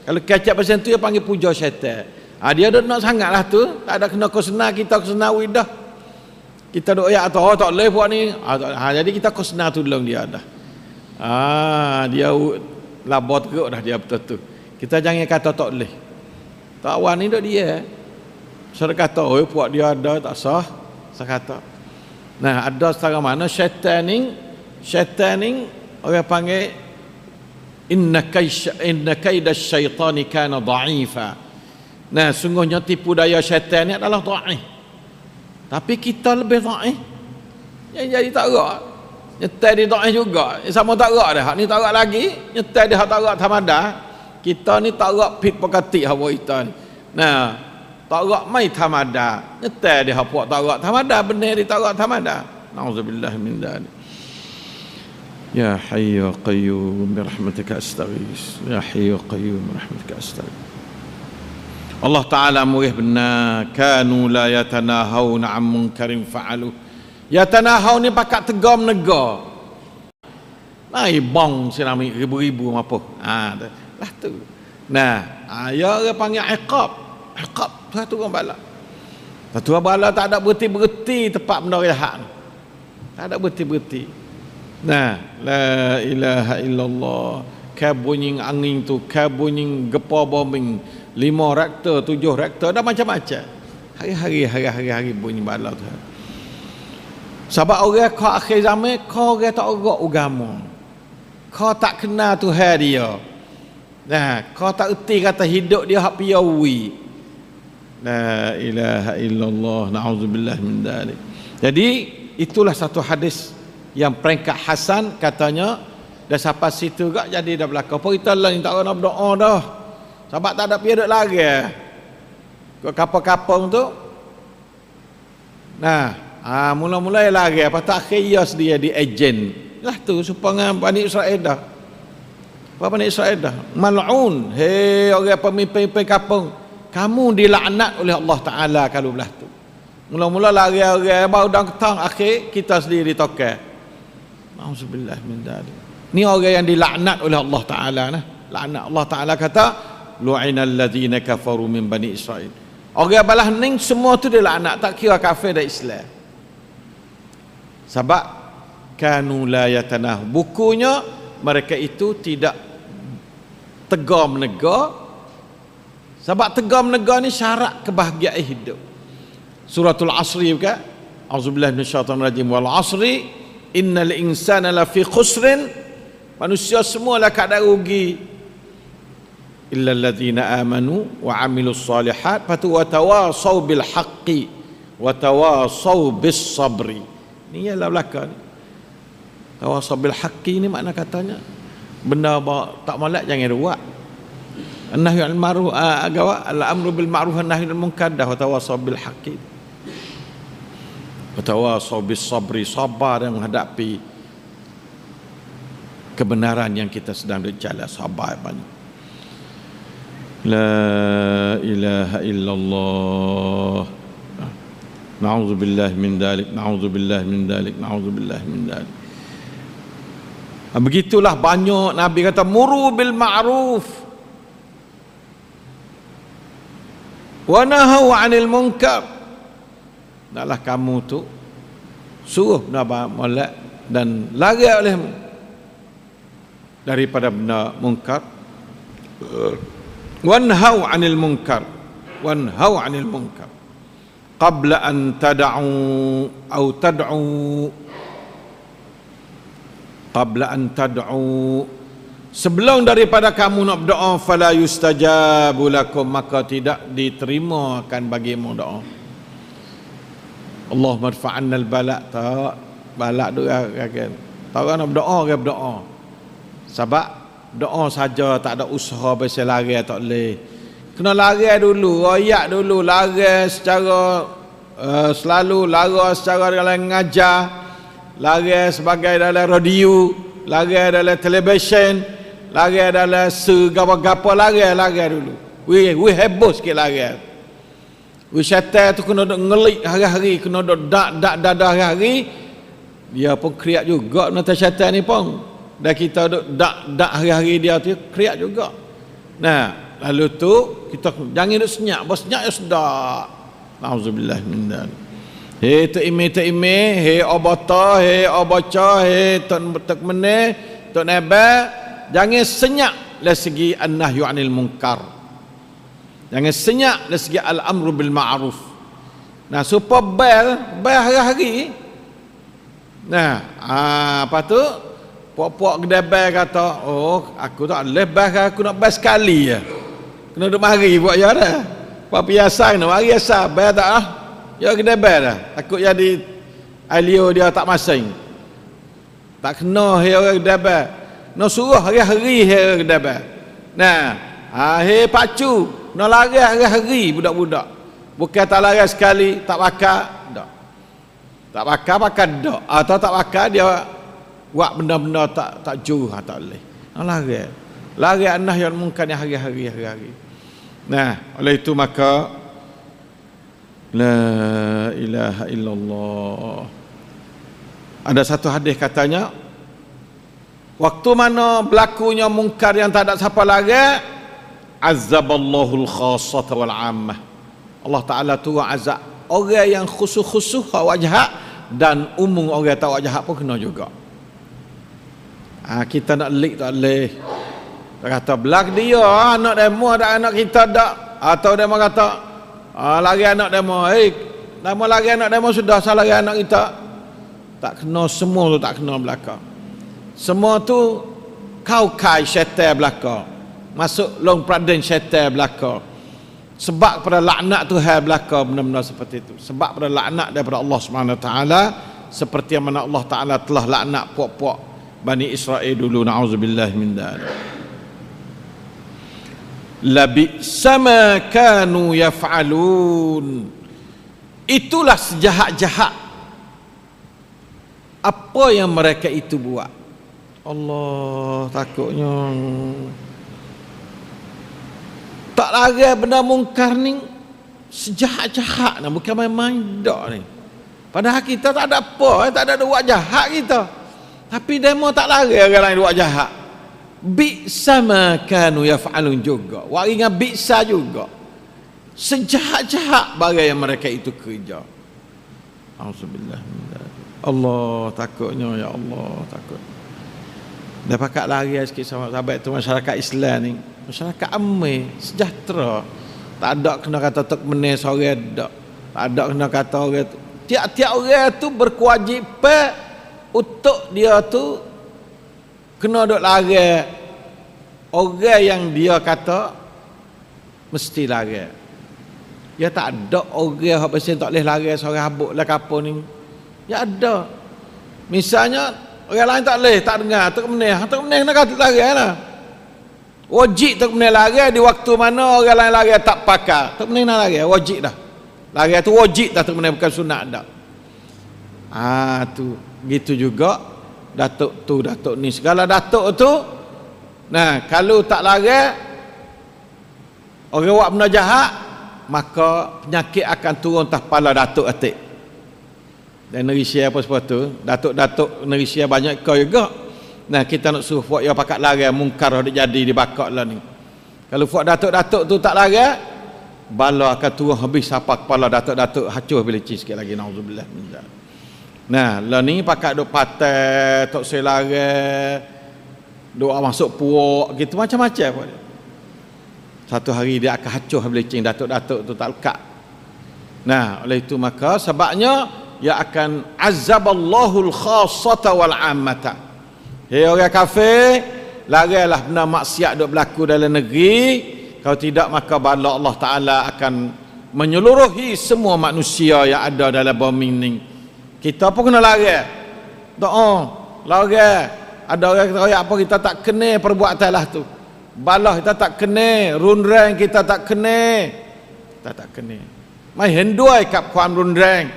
Kalau kecap macam tu, dia panggil puja syaitan. Dia dah nak sangat lah tu. Tak ada kena kosna, kita kosna widah. Kita doa ya atau tak boleh buat ni. Jadi kita kosna tolong dia dah. Dia labot teruk dah dia betul tu. Kita jangan kata tak boleh. Tak awan ni dok dia. Saya kata, buat dia ada tak sah. Saya kata. Nah, ada setara mana syaitan ni orang panggil inna kaida syaitani kana dha'ifa. Nah, sungguhnya tipu daya syaitan ni adalah dhaif. Tapi kita lebih dhaif. Jadi tak gerak. Nyetai dia dhaif juga. Sama tak gerak dah. Hak ni tak gerak lagi, nyetai dia hak tak gerak tamadah. Kita ni tak gerak pit pokatik hawa kita ni. Nah, tak gerak mai tamadah. Nyetai dia hak puak tak gerak tamadah, benar dia tak gerak tamadah. Nauzubillah min dzalik. Ya Hayy ya Qayyum bi rahmatika astaghis. Ya Hayy ya Qayyum bi rahmatika astaghis. Allah Ta'ala murih benar. Kanu la yatanahawna 'an munkarin fa'alu. Yatanahaw ni pakat tegar menegar. Nai bong sinami ribu-ribu apa. Lah tu. Nah, ya orang panggil iqab. Iqab satu orang bala. Satu orang bala tak ada berhenti-berhenti tempat benda jahat. Tak ada berhenti-berhenti. Nah, la ilaha illallah. Kabunyi angin tu, kabunyi gepa bombing 5 reaktor, 7 reaktor, dah macam-macam. Hari-hari bunyi bala tu. Sebab orang kau akhir zaman, kau orang tak agak agama. Kau tak kenal Tuhan dia. Nah, kau tak erti kata hidup dia hak piawi. La ilaha illallah, na'udzubillah min dzalik. Jadi itulah satu hadis yang peringkat hasan katanya. Dah sampai situ gak jadi dah belaka. Apa kita lah ni tak nak berdoa dah. Sebab tak ada piaduk lagi. Ke kapal-kapal tu. Nah, mula-mula lagi. Lepas tu akhirnya dia di ejen. Lah tu supaya Bani Israel dah. Apa Bani Israel dah? Mal'un. Hei orang pemimpin kapal. Kamu dilaknat oleh Allah Ta'ala kalau belah tu. Mula-mula lari orang baru dah ketang. Akhir kita sendiri tokek. Auzubillah min dzalik. Ni orang yang dilaknat oleh Allah Ta'ala nah. Laknat Allah Ta'ala kata lu'inal ladzina kafaru min Bani Israel. Orang balah ning semua tu dia laknat, tak kira kafir dan Islam. Sebab kanu la yatanah, bukunya mereka itu tidak tegar menegar. Sebab tegar menegar ni syarat kebahagiaan hidup. Suratul Asri kan, auzubillahi minasyaitonir rajim, wal asri innal insana lafi khusrin, manusia semua lah keadaan rugi, illa alladzina amanu wa amilus salihat, patu wa tawasaw bil haqqi wa tawasaw bis sabri. Ni ialah belaka ni. Tawasaw bil haqqi ni makna katanya benda tak molek jangan buat. An-nahyu 'anil ma'ruf al-amru bil ma'ruf an-nahyu 'anil munkar, wa tawasaw bil haqqi wa tawasaw bis sabri, sabar dan menghadapi kebenaran yang kita sedang berjalan, sabar banyak. La ilaha illallah, na'udzubillah min dzalik, na'udzubillah min dzalik, na'udzubillah min dzalik. Begitulah banyak Nabi kata muru bil ma'ruf wa nahaw 'anil munkar. Naklah kamu tu suruh benda molek dan lari olehmu daripada benda munkar. Wanhau 'anil munkar, wanhau 'anil munkar qabla an tad'u au tad'u, qabla an tad'u, sebelum daripada kamu nak berdoa, fala yustajabu lakum, maka tidak diterima akan bagimu doa. Allahumma adfa'anna al-bala, tak balak tu kan. Tak nak berdoa ke berdoa. Sebab doa saja tak ada usaha pasal lari tak boleh. Kena lari dulu, royak dulu, lari secara selalu, lari secara dalam ngajar, lari sebagai dalam radio, lari dalam televisyen, lari dalam segapa-gapa, lari dulu. We heboh sikit lari. We syaitan tu kena duk ngelik hari-hari, kena duk dak dadah hari-hari. Dia pun kriak juga nata syaitan ni pun. Dan kita duk dak hari-hari dia tu kriak juga. Nah, lalu tu kita jangan duk senyap, bos senyap ya sedap. Auzubillah min dzalik. Hei tu ime, hei obata, hei obaca, hei tok meneh, tok neba, jangan senyap dari segi an-nahyu 'anil munkar. Jangan senyap dari segi al-amru bil ma'ruf. Nah, supaya bel hari-hari. Nah, apa tu? Puak-puak kedai kata, oh aku tak boleh bas, aku nak bas sekali je. Kena duduk mari buat ya dah. Apa biasa nak mari biasa, bas tak ah. Ya kedai dah. Takut jadi alio dia tak masing. Tak kena he orang kedai. Nak suruh hari-hari he orang kedai. Nah, he pacu, nak lari hari-hari budak-budak. Bukan tak lari sekali, tak bakar, dak. Tak bakar dak. Atau tak bakar dia buat benda-benda tak jauh tak boleh. Lari an-nahy wal munkar hari-hari. Nah, oleh itu maka la ilaha illallah. Ada satu hadis katanya, waktu mana berlakunya munkar yang tak ada siapa lari, azaballahul khassata wal ammah. Allah Taala turun azab orang yang khusus-khusus wajah dan umum orang tak wajah pun kena juga. Kita nak lik tak boleh. Dia kata belak dia anak demo ada anak kita tak, atau demo kata lari anak demo, nama lari anak demo sudah salah lari anak kita. Tak kena, semua tu tak kena belaka. Semua tu kau kai syaitan belaka. Masuk long praden syaitan belaka. Sebab pada laknat Tuhan belaka benda-benda seperti itu. Sebab pada laknat daripada Allah Subhanahu Wa Taala, seperti yang mana Allah Taala telah laknat puak-puak Bani Israel dulu. Na'udzubillah min dzalik. Labi'sa ma kanu yaf'alun. Itulah sejahat-jahat apa yang mereka itu buat. Allah, takutnya tak lari benda mungkar ni sejahat-jahat ni, bukan main-main dak ni. Padahal kita tak ada apa, tak ada buat jahat kita. Tapi demo tak lari orang lain buat jahat. Bi'sa ma kanu yaf'alun juga. Wari dengan bi'sa juga. Sejahat-jahat barang yang mereka itu kerja. Auzubillah. Allah, takutnya ya Allah, takut. Dah pakat lari sikit sahabat tu masyarakat Islam ni. Masyarakat amai, sejahtera. Tak ada kena kata tok meneh sore dak. Tak ada kena kata orang tu. Tiap-tiap orang tu berkewajipan untuk dia tu kena duk lari orang yang dia kata mesti lari. Ya tak ada orang hak pasal tak boleh lari seorang habuk lah kapur ni. Ya ada. Misalnya orang lain tak boleh, tak dengar, tak meneh nak kata lari lah. Wajib tak meneh lari di waktu mana orang lain lari tak pakai. Tak meneh nak lari, wajib dah. Lari tu wajib dah, tak meneh bukan sunat dah. Tu gitu juga datuk tu, datuk ni, segala datuk tu. Nah, kalau tak lari orang buat benda jahat, maka penyakit akan turun atas kepala datuk atik. Dan negeri Syia apa sebab tu, datuk-datuk negeri Syia banyak kau juga. Nah, kita nak suruh buat yang pakat lari mungkar dah jadi dibakar lah ni. Kalau buat datuk-datuk tu tak lari, bala akan turun habis siapa kepala datuk-datuk, hancur belicin sikit lagi. Nauzubillah min dzalik. Nah, lah ni pakat duk patai, tok saya lari, doa masuk puak gitu macam-macam pun. Satu hari dia akan hancur belicin datuk-datuk tu tak lekat. Nah, oleh itu maka sebabnya ia akan azaballahul khassata wal ammata. Hei orang kafir, larilah benda maksiat duk berlaku dalam negeri. Kalau tidak maka bala Allah Taala akan menyeluruhi semua manusia yang ada dalam bumi ini. Kita pun kena lari. Doa, lari. Ada orang kata apa kita tak kena perbuatan lah tu. Balah kita tak kena, runreng kita tak kena. Kita tak kena. Mai henduai kap kuam runreng.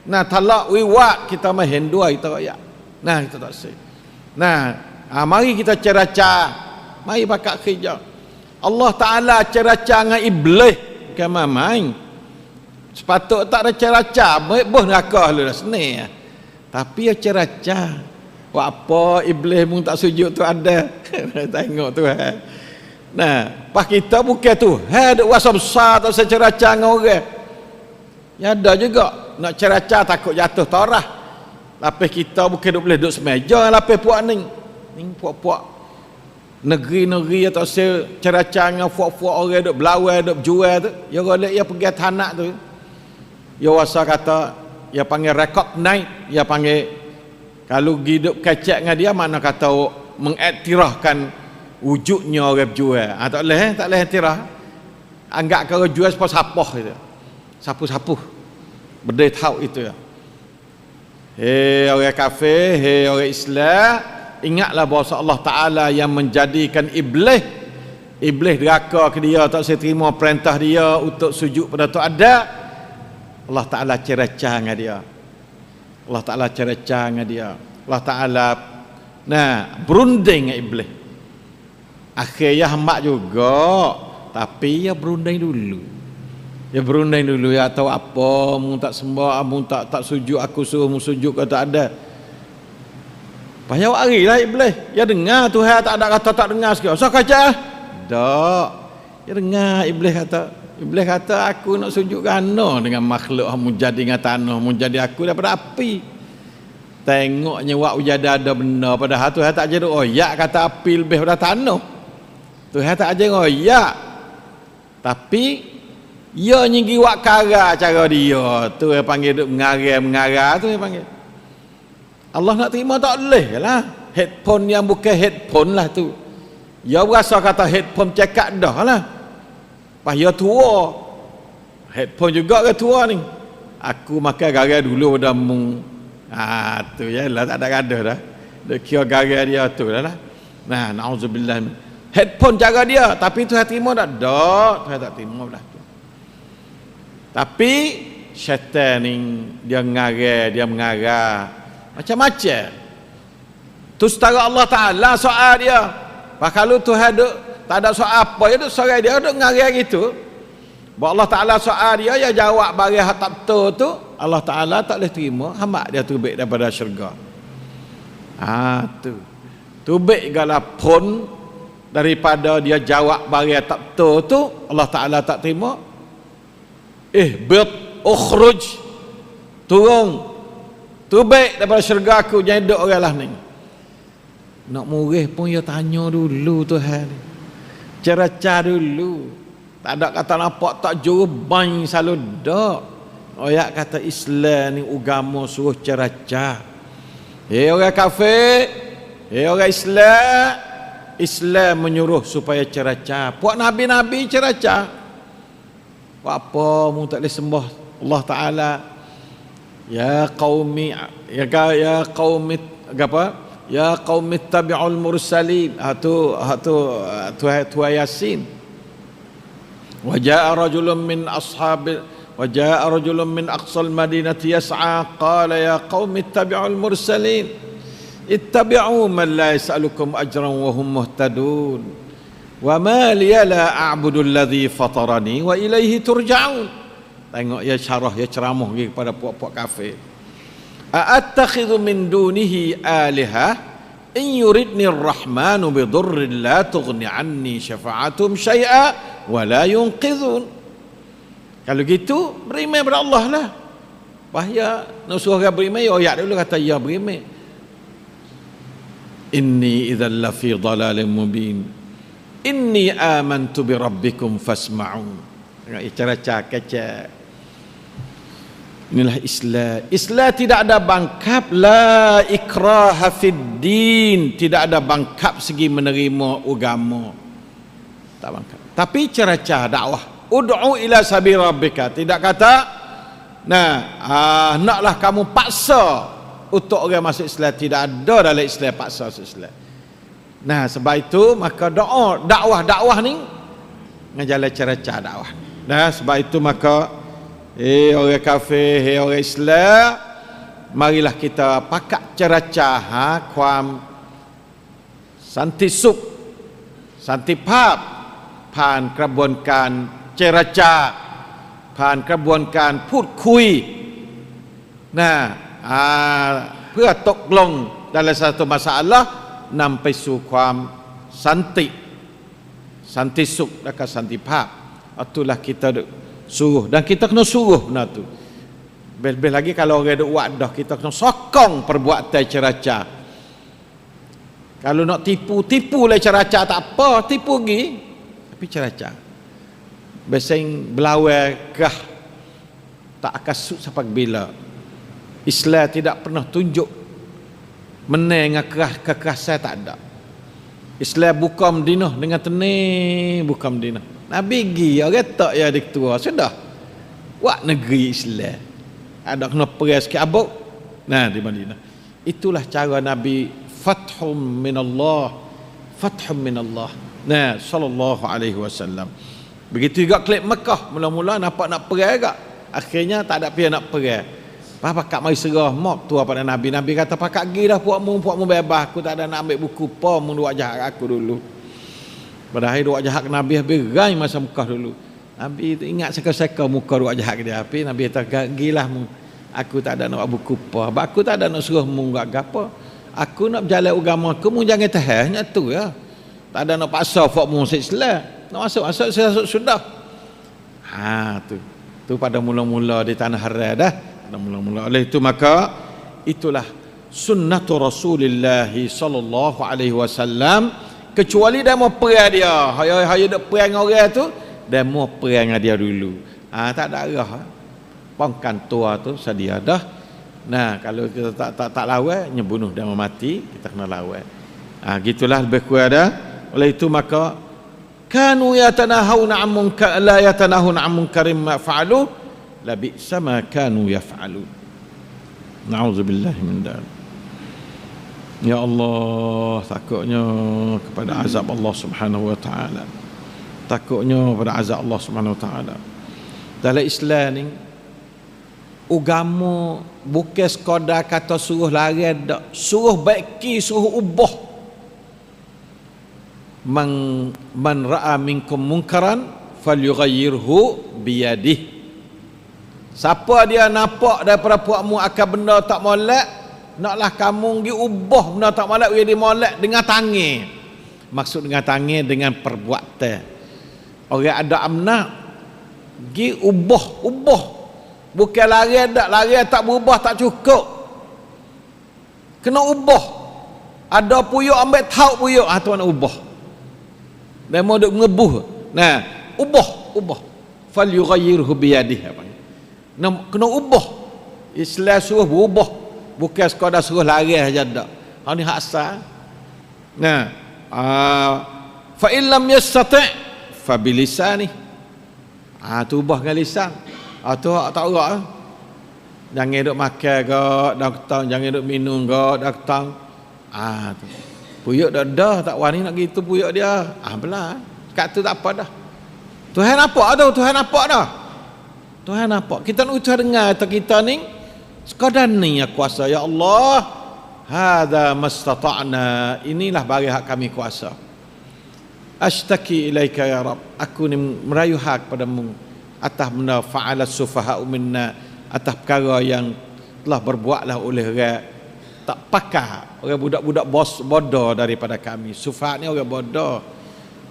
Nah, talak wiwat kita mai henduai kita royak. Nah, kita tak say. Nah, mari kita ceraca. Mari pakak kerja. Allah Ta'ala ceraca dengan iblis. Bukan main. Sepatut tak ada ceraca. Boh neraka lu dah seni. Tapi ya ceraca. Buat apa iblis pun tak sujud tu ada. Tengok tu. Nah, pas kita bukan tu. Ada wasa besar tak usah ceraca dengan orang. Ya ada juga. Nak ceraca takut jatuh torah. Lapis kita bukan duk boleh duduk semeja lapis puak ni. Ni puak-puak negeri-negeri atau ceraca dengan puak-puak orang duk belawai, duk jual tu. Ya golek ya pergi tanak tu. Ya wasa kata, ya panggil record night, ya panggil kalau hidup kecek dengan dia mana kata mengiktirafkan wujudnya orang jual. Tak boleh iktiraf. Anggap kalau jual sepah-sapah gitu. Sapu-sapu. Berdaya tahu itu ya. Hei orang kafir, hei orang Islam, ingatlah bahawa Allah Ta'ala yang menjadikan iblis deraka ke dia, tak saya terima perintah dia untuk sujud pada tu ada. Allah Ta'ala ceraca dengan dia. Allah Ta'ala ceraca dengan dia. Allah Ta'ala berunding dengan iblis. Akhirnya hamba juga, tapi ya berunding dulu. Ya berunding dulu, ya tahu apa, mu tak sembah, mu tak sujud, aku suruh mu sujud ke tak ada. Payah hari lah iblis. Ya dengar Tuhan tak ada kata tak dengar sikit. So kaca. Tak. Ya dengar iblis kata aku nak sujud kerana dengan makhluk mu jadi dengan tanah, mu jadi aku daripada api. Tengoknya wak ujada ada benda padahal Tuhan tak jadi oyak kata api lebih daripada tanah. Tuhan tak jadi oyak. Tapi ya nyinggi wak kara cara dia tu yang panggil duk mengarah tu yang panggil. Allah nak terima tak boleh lah. Headphone yang bukan headphone lah tu. Ya berasa kata headphone cakap dah lah. Pahaya tua. Headphone juga ke tua ni. Aku makan garai dulu dah mung. Tu ya lah, tak ada gadah dah. Dia kira garai dia tu dah lah. Nah, na'udzubillah. Headphone cara dia, tapi Tuhan terima tak? Tak, Tuhan tak terima dah tu. Tapi syaitan ni dia mengarah macam-macam. Tu setara Allah Taala soal dia. Pak kalau Tuhan duk tak ada soal apa, dia duk soal dia duk mengarah gitu. Bahawa Allah Taala soal dia, ya jawab bagi hak tak betul tu, Allah Taala tak boleh terima, hamba dia tubik daripada syurga. Tubik gala pun daripada dia jawab bagi tak betul tu, Allah Taala tak terima. Ukhruj, turun, tubik daripada syurga aku, jangan duduk orang lah ni. Nak murih pun dia tanya dulu Tuhan, cerca dulu. Tak ada kata nampak tak juru bain selalu dak. Ayat kata Islam ni agama suruh cerca. Orang kafir, orang Islam menyuruh supaya cerca. Puak nabi-nabi cerca. Apa mu tak boleh sembah Allah Taala? Ya qaumi apa? Ya qaumi tabi'ul mursalin. Tu Yasin. Wa jaa rajulun min aqsal madinati yas'a qala ya qaumi tabi'ul mursalin. Ittabi'u man la yas'alukum ajran wa hum muhtadun. Wa ma liya la a'budu alladhi fatarani wa ilaihi turja'un. Tengok ya syarah, ya ceramah lagi kepada puak-puak kafir. A'attakhidhu min dunihi aliha in yuridni ar-rahmanu bidurrin la tughni anni syafa'atum syai'a wa la yunqidhun. Kalau gitu beriman kepada Allah lah. Bahaya nak suruh orang beriman, ayat dulu kata ya beriman. Inni idzal la fi dhalalin mubin. Inni amantu bi rabbikum fasma'un. Tengok cara kecek. Inilah Islam. Islam tidak ada bangkap, la ikraha fid din, tidak ada bangkap segi menerima agama. Tak bangkap. Tapi cara dakwah, ud'u ila sabil rabbika, tidak kata naklah kamu paksa untuk orang masuk Islam. Tidak ada dalam Islam paksa masuk Islam. Sebab itu maka dakwah ni ngajalah cara dakwah. Sebab itu maka orang kafir, orang Islam, marilah kita pakat cara kuam santi suk, santi pap, pan กระบวนการเจรจา ผ่านกระบวนการพูดคุยเพื่อตกลง dalam satu masalah นำไปสู่ความสันติสุขและก็สันติภาพ itulah kita suruh, dan kita kena suruh benar tu. Lebih lagi kalau orang duk wadah, kita kena sokong perbuatan cerca. Kalau nak tipu lah cerca, tak apa, tipu pergi, tapi cerca beseng belawai kah tak akan suk sampai bila. Islam tidak pernah tunjuk menang kekerasan, tak ada. Islam buka Madinah dengan tenang, buka Madinah. Nabi pergi, orang tak ya adik tua, sudah buat negeri Islam. Ada kena perang sikit abuk. Di Madinah. Itulah cara Nabi, fathum minallah, sallallahu alaihi wasallam. Begitu juga klik Mekah, mula-mula nampak nak perang agak, akhirnya tak ada pihak nak perang. Pakak mari serah mak tua pada Nabi. Nabi kata pakak pergi dah puakmu bebas, aku tak ada nak ambil buku apa mu buat jahat aku dulu. Padahal buat jahat ke Nabi habis rai masa Mekah dulu. Nabi tu ingat seka-seka muka buat jahat ke dia. Tapi Nabi kata gilah mu, aku tak ada nak buat buku apa, aku tak ada nak suruh mu buat apa. Aku nak berjalan agama aku, mu jangan tahannya tu ya. Tak ada nak paksa fak mu Islam. Nak masuk sudah. Tu pada mula-mula di tanah haram dah. Mula-mula. Oleh itu maka itulah sunnatu Rasulullah sallallahu alaihi wasallam. Kecuali dia mau perang dia, haya dak perang orang tu, dia mau perang dia dulu. Tak ada arah. Pangkan tua tu sedia dah. Kalau kita tak lawan, nyebunuh dan mati, kita kena lawan. Gitulah lebih kurang dah. Oleh itu maka kanu yatanahawna 'an munkar la yatanahuna 'an munkarin ma fa'alu labi'sa ma kanu yaf'alun. Na'udzubillahi min dzalik. Ya Allah, takutnya kepada azab Allah Subhanahu wa taala. Takutnya pada azab Allah Subhanahu wa taala. Dalam Islam ni agama bukan sekadar kata suruh lari dak, suruh baiki, suruh ubah. Man ra'a minkum munkaran falyughayyirhu biyadihi. Siapa dia nampak daripada puakmu akan benda tak molek, naklah kamu pergi ubah benda tak molek jadi molek dengan tangan. Maksud dengan tangan dengan perbuatan. Orang ada amanah pergi ubah. Bukan lari tak berubah tak cukup. Kena ubah. Ada puyuk ambil tahu puyuk, tu nak ubah. Dan mau duk ngebuh. Nah, ubah. Fal yughayyirhu biyadihi. Kena ubah. Islam suruh berubah, bukan sekadar suruh lari saja dak. Hak ni hak asal. Nah, fa in lam yastati' fa bilisani. Tu ubah dengan lisan. Tu hak tak urak. Jangan duk makan gak doktor, jangan duk minum gak doktor. Tu. Puyuk dah tak wani nak gitu puyuk dia. Belah. Kat tu tak apa dah. Tuhan nampak dah, Tuhan nampak dah. Tuhan nampak. Kita nak ucap dengar atau kita ni sekadar ni ya kuasa. Ya Allah, hadza mastata'na. Inilah bagi hak kami kuasa. Ashtaki ilaika ya Rabb. Aku ni merayu hak padamu atas benda fa'ala sufaha'u minna, atas perkara yang telah berbuatlah oleh orang tak pakar, orang budak-budak bodoh daripada kami. Sufaha ni orang bodoh.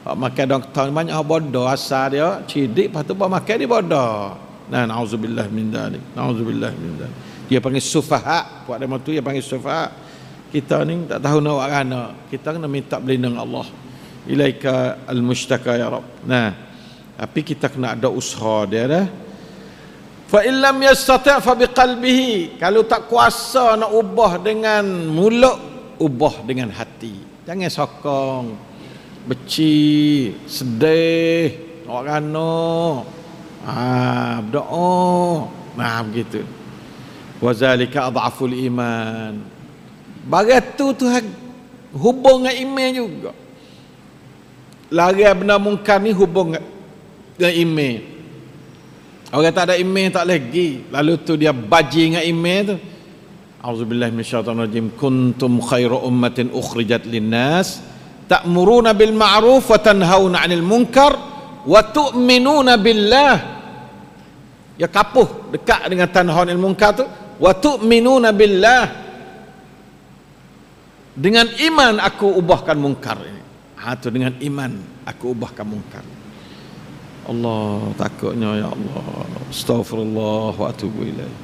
Makan doktor banyak orang bodoh, asal dia cidik, lepas tu makan dia bodoh. Nah, na'udzubillah min dzalik. Na'udzubillah min dzalik. Dia panggil sufaha, buat demo tu dia panggil sufaha. Kita ni tak tahu nak buat mana. Kita kena minta berlindung Allah. Ilaika al-mushtaka ya Rabb. Nah, tapi kita kena ada usaha dia dah. Fa in lam yastati' fa biqalbihi. Kalau tak kuasa nak ubah dengan mulut, ubah dengan hati. Jangan sokong, beci, sedih, orang berdoa. Begitu. Wa zalika adhaful iman. Bagatu Tuhan hubung dengan iman juga. Lari benda mungkar ni hubung dengan iman. Orang tak ada iman tak lagi. Lalu tu dia baji dengan iman tu. Auzubillahi minasyaitonirrajim. Kuntum khairu ummatin ukhrijat linnas ta'muruna bil ma'ruf wa tanhauna 'anil munkar wa tu'minuna billah. Ya kapuh dekat dengan tanhauna 'anil munkar tu, wa tu'minuna billah. Dengan iman aku ubahkan mungkar ini. Tu dengan iman aku ubahkan mungkar. Allah, takutnya ya Allah. Astaghfirullah wa atubu ilaih.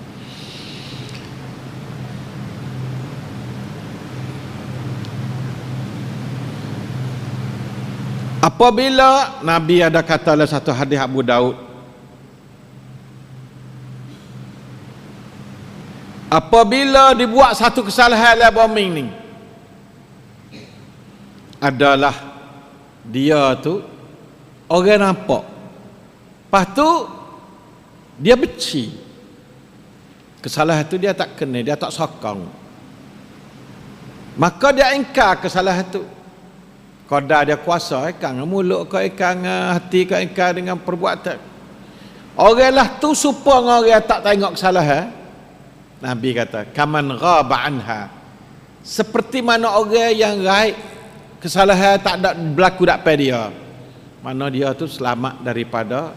Apabila Nabi ada kata dalam satu hadis Abu Daud, apabila dibuat satu kesalahan dalam bumi ni, adalah dia tu orang nampak, lepas tu dia benci kesalahan tu, dia tak kena, dia tak sokong, maka dia ingkar kesalahan tu. Qadar dia kuasa ikan mulut kau, ikan hati kau, ikan dengan perbuatan. Orang lah tu supaya orang tak tengok kesalahan. Nabi kata kaman ghaba anha, seperti mana orang yang raih kesalahan tak ada berlaku depan dia, mana dia tu selamat daripada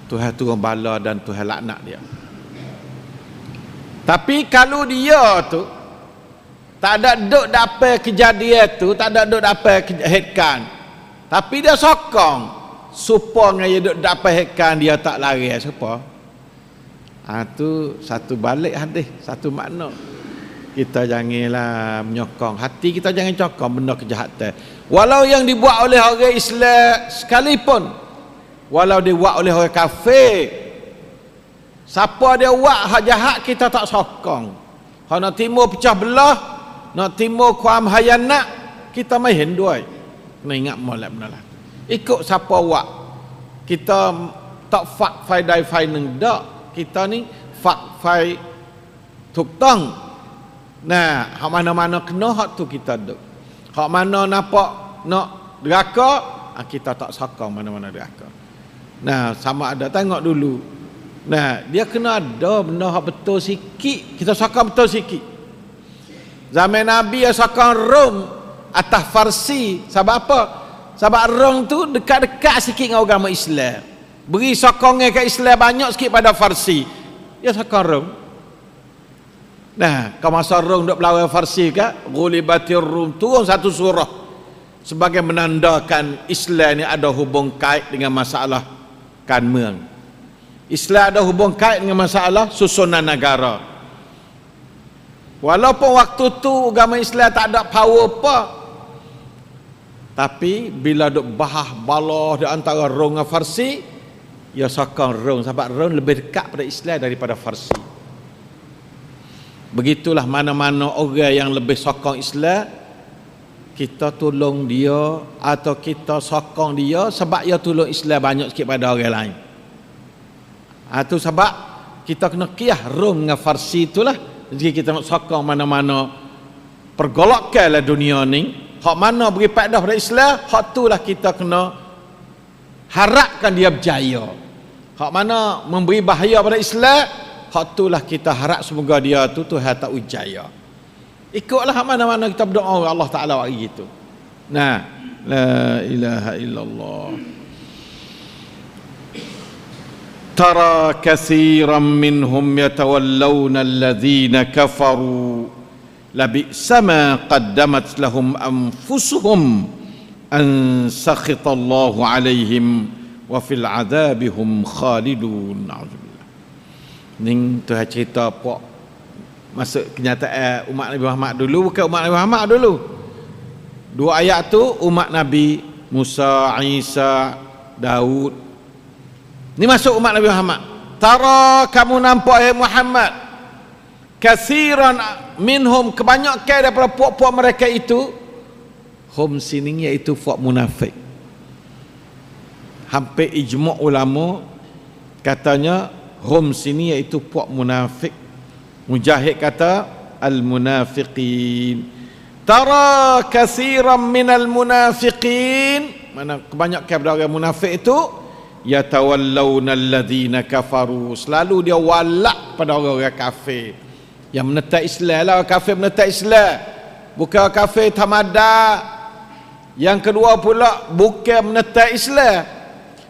Tuhan turun bala dan Tuhan laknat dia. Tapi kalau dia tu tak ada duk dapat kejadian tu, tak ada duk dapat headkan, tapi dia sokong supaya dia duk dapat headkan, dia tak lari siapa. Tu satu balik hadis, satu makna. Kita janganlah menyokong, hati kita jangan cokong benda kejahatan. Walau yang dibuat oleh orang Islam sekalipun, walau dibuat oleh orang kafir, siapa dia buat hak jahat kita tak sokong. Hak nak timur pecah belah, nak timur kuam hayanat, kita main dua. Kena ingat molek benda lah. ikut siapa awak. Kita tak fak fai dai fai neng dak. Kita ni fak fai tuk tong. Nah, hak mana-mana kena hak tu kita duk. Hak mana nampak nak deraka, kita tak sokong mana-mana deraka. Nah, sama ada tengok dulu. Nah, dia kena ada benda hak betul sikit, kita sokong betul sikit. Zaman Nabi ya sokong Rom atas Farsi. Sebab apa? Sebab Rom tu dekat-dekat sikit dengan agama Islam. Beri sokongnya ke Islam banyak sikit pada Farsi. Dia sokong Rom. Nah, kalau masa Rom duk berlawan Farsi ke, Ghulibatir Rum, turun satu surah sebagai menandakan Islam ni ada hubung kait dengan masalah kanmeng. Islam ada hubung kait dengan masalah susunan negara. Walaupun waktu tu agama Islam tak ada power apa, tapi bila duk bahas balah di antara Rom dengan Farsi, ya sokong Rom sebab Rom lebih dekat pada Islam daripada Farsi. Begitulah mana-mana orang yang lebih sokong Islam, kita tolong dia atau kita sokong dia sebab dia tolong Islam banyak sikit pada orang lain. Itu sebab kita kena kiyah Rom dengan Farsi itulah. Jadi kita nak sokong mana-mana pergolakan lah dunia ni. Hak mana beri faedah pada Islam, hak itulah kita kena harapkan dia berjaya. Hak mana memberi bahaya pada Islam, hak itulah kita harap semoga dia tu Tuhan tak ujaya. Ikutlah mana-mana kita berdoa Allah Ta'ala bagi gitu. Nah, la ilaha illallah. Tara katsiran minhum yatawallawna alladhina kafaru labi'sa ma qaddamat lahum anfusuhum an sakhitallahu alaihim wa fil adabihum khalidun. Na'udzubillah. Ning Tuhan cerita puak masuk kenyataan umat Nabi Muhammad dulu, bukan umat Nabi Muhammad dulu. Dua ayat tu umat Nabi Musa, Isa, Daud. Ni masuk umat Nabi Muhammad. Tara, kamu nampak Muhammad, katsiran minhum, kebanyakan daripada puak-puak mereka itu, hum sini iaitu puak munafik. Hampir ijma' ulama katanya hum sini iaitu puak munafik. Mujahid kata al-munafiqin. Tara katsiran minal munafiqin, mana kebanyakan dari orang munafik itu yatawallawna alladhina kafaru, selalu dia walak pada orang-orang kafir yang menentang Islam lah. Kafir menentang Islam, bukan kafir tamada. Yang kedua pula bukan menentang Islam,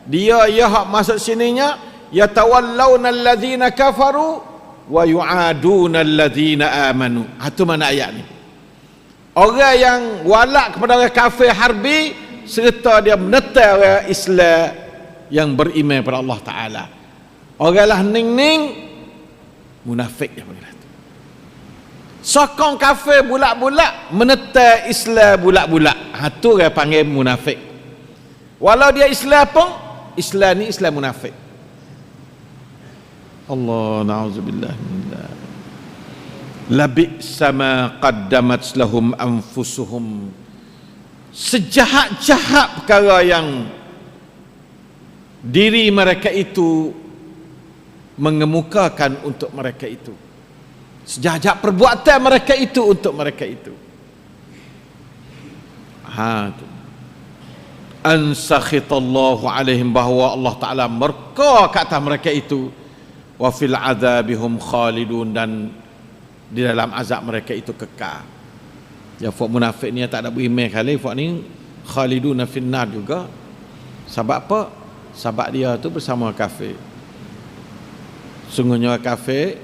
dia hak masuk sininya yatawallawna alladhina kafaru wa yu'aduna alladhina amanu. Itu mana ayat ni. Orang yang walak kepada orang kafir harbi serta dia menentang orang Islam yang beriman pada Allah Ta'ala. Orang lah ning-ning munafik yang panggil itu. Sokong kafir bulak-bulak, menentang Islam bulak-bulak. Itu orang panggil munafik. Walau dia Islam pun, Islam ni Islam munafik. Allah na'udzubillah minna. Labi'sa ma qaddamat lahum anfusuhum, sejahat-jahat perkara yang diri mereka itu mengemukakan untuk mereka itu, sejahat-jahat perbuatan mereka itu untuk mereka itu. An sakhitallahu alaihim, bahawa Allah Ta'ala murka ke atas mereka itu, wa fil azabihum khalidun, dan di dalam azab mereka itu kekal. Ya, fak munafik ni tak ada beriman kali, fak ni khaliduna finnar juga. Sebab apa? Sebab dia tu bersama kafir. Sungguhnya kafir,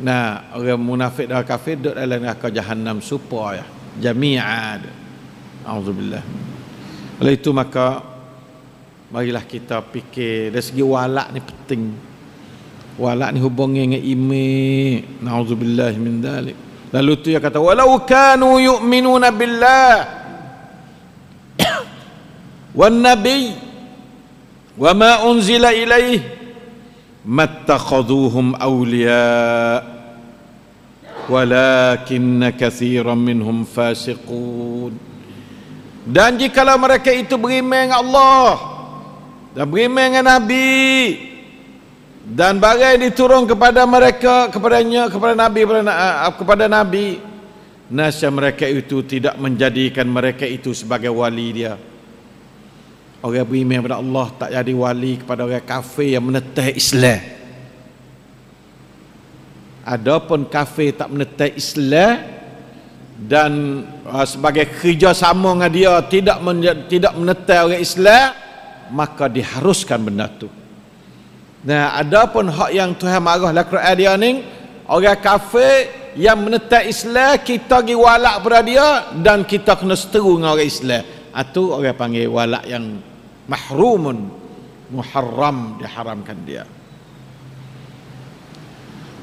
nah orang munafik dan kafir duduk dalam neraka Jahannam supaya jami'ad. Auzubillah. Oleh itu maka marilah kita fikir dari segi walak ni penting. Walak ni hubungi dengan iman. Nauzubillah min dzalik. Lalu tu dia kata walau kanu yu'minuna billah wan nabiy wa ma unzila ilaih mattakhaduhum awliya walakinna katsiran minhum fasiqun. Dan jikalau mereka itu beriman dengan Allah dan beriman dengan Nabi dan barang yang diturun kepada mereka, kepada Nabi, nasya mereka itu tidak menjadikan mereka itu sebagai wali dia. Orang beriman kepada Allah tak jadi wali kepada orang kafir yang menentang Islam. Adapun kafir tak menentang Islam dan sebagai kerjasama dengan dia tidak menentang orang Islam, maka diharuskan benda tu. Nah, adapun hak yang Tuhan marah dalam Quran dia ni, orang kafir yang menentang Islam, kita pergi walak pada dia dan kita kena seteru dengan orang Islam. Itu orang panggil walak yang mahrumun, muharram, diharamkan dia.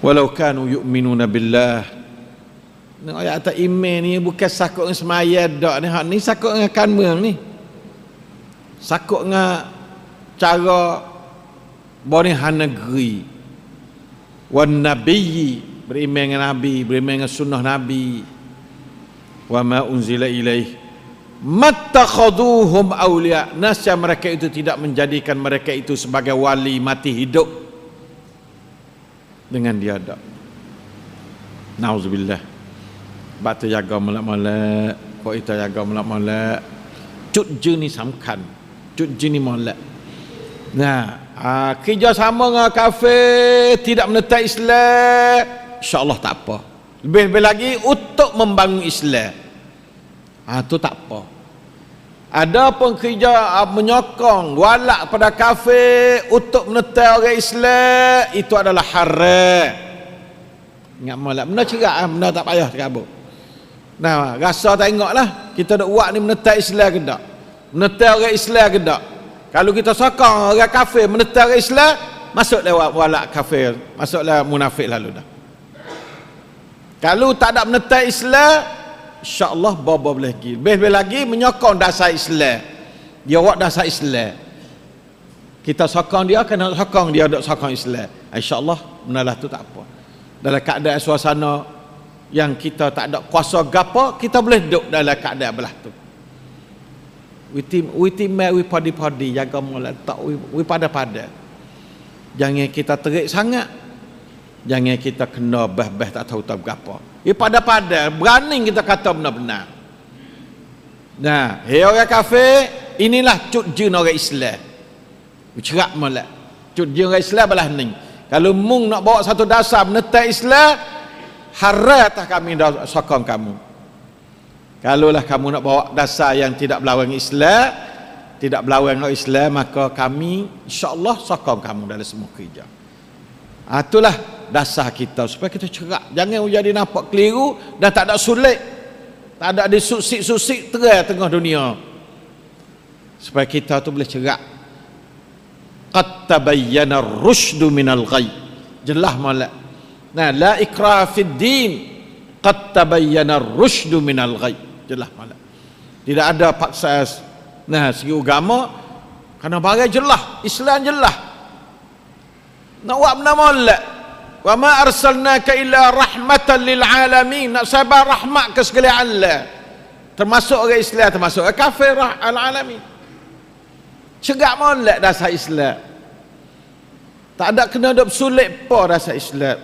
Walau kanu yu'minuna billah. Ayat atas iman ni bukan sakut dengan semaya dak ni. Hak ni sakut dengan kanmeng ni. Sakut dengan cara bonihan negeri. Wan nabiyyi, beriman dengan Nabi, beriman dengan sunnah Nabi. Wa ma unzila ilaih mattakhaduhum awliya. Nasya mereka itu tidak menjadikan mereka itu sebagai wali mati hidup dengan dia dak. Nauzubillah. Batu jaga molek-molek, kok itu jaga molek-molek. จุดยืน ni สำคัญ จุดยืน ni molek. Nah, kerjasama dengan kafir tidak menentang Islam, insya-Allah tak apa. Lebih-lebih lagi untuk membangun Islam, itu tak apa. Ada pun kerja menyokong walak pada kafir untuk menentang orang Islam, itu adalah haram. Ingat molek, benda cerak, benda tak payah terabut. Nah, rasa tengoklah kita nak buat ni menentang Islam ke tak? Menentang orang Islam ke tak? Kalau kita sokong orang kafir menentang orang Islam, masuk lewat walak kafir, masuklah munafik lalu dah. Kalau tak ada menentang Islam, insya-Allah baba boleh lagi. Lebih lagi menyokong dasar Islam. Dia buat dasar Islam. Kita sokong dia, kena sokong dia dok sokong Islam. Insya-Allah benalah tu tak apa. Dalam keadaan suasana yang kita tak ada kuasa gapo, kita boleh duduk dalam keadaan belah tu. We padi-padi, jaga molek, tak we pada-pada. Jangan kita terik sangat. Jangan kita kena bah-bah tak tahu gapo. We pada-pada, berani kita kata benar-benar. Nah, hei orang kafir, inilah cutjun orang Islam. Cerak molek. Cutjun orang Islam belah ni. Kalau mung nak bawa satu dasar menentang Islam, haram atas kami dah sokong kamu. Kalaulah kamu nak bawa dasar yang tidak berlawan Islam, tidak berlawan dengan Islam, maka kami insya-Allah sokong kamu dalam semua kerja. Itulah dasar kita supaya kita cerak. Jangan jadi nampak keliru dan tak ada sulit. Tak ada disusik-susik terang tengah dunia. Supaya kita tu boleh cerak. Qad tabayyana ar-rusydu minal ghayy. Jelas molek. Nah, la ikrah fid din, qad tabayyana ar-rusydu minal ghayy. Jelas molek. Tidak ada paksa. Nah, segi agama kerana barang jelas, Islam jelas. Nak buat benda molek. Wa ma arsalnaka illa rahmatan lil alamin. Nak sabar rahmat ke segala alam. Termasuk orang Islam, termasuk orang kafir al alamin. Cegak molek dasar Islam. Tak ada kena dok sulit apa dasar Islam.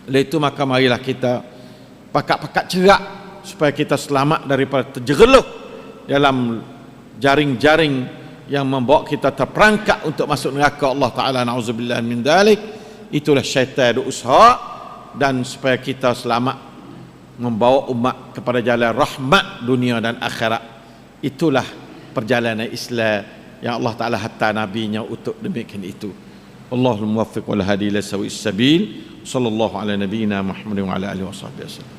Oleh itu maka marilah kita pakat-pakat cerak supaya kita selamat daripada terjerumus dalam jaring-jaring yang membawa kita terperangkap untuk masuk neraka Allah Ta'ala, na'udzubillah min dalik. Itulah syaitan berusaha, dan supaya kita selamat membawa umat kepada jalan rahmat dunia dan akhirat. Itulah perjalanan Islam yang Allah Ta'ala hatta Nabi-Nya untuk demikian itu. Allahul muwaffiq wal hadi ila sawa'is sabil. Sallallahu ala nabiyyina Muhammadin wa ala alihi wa sahbihi wasallam.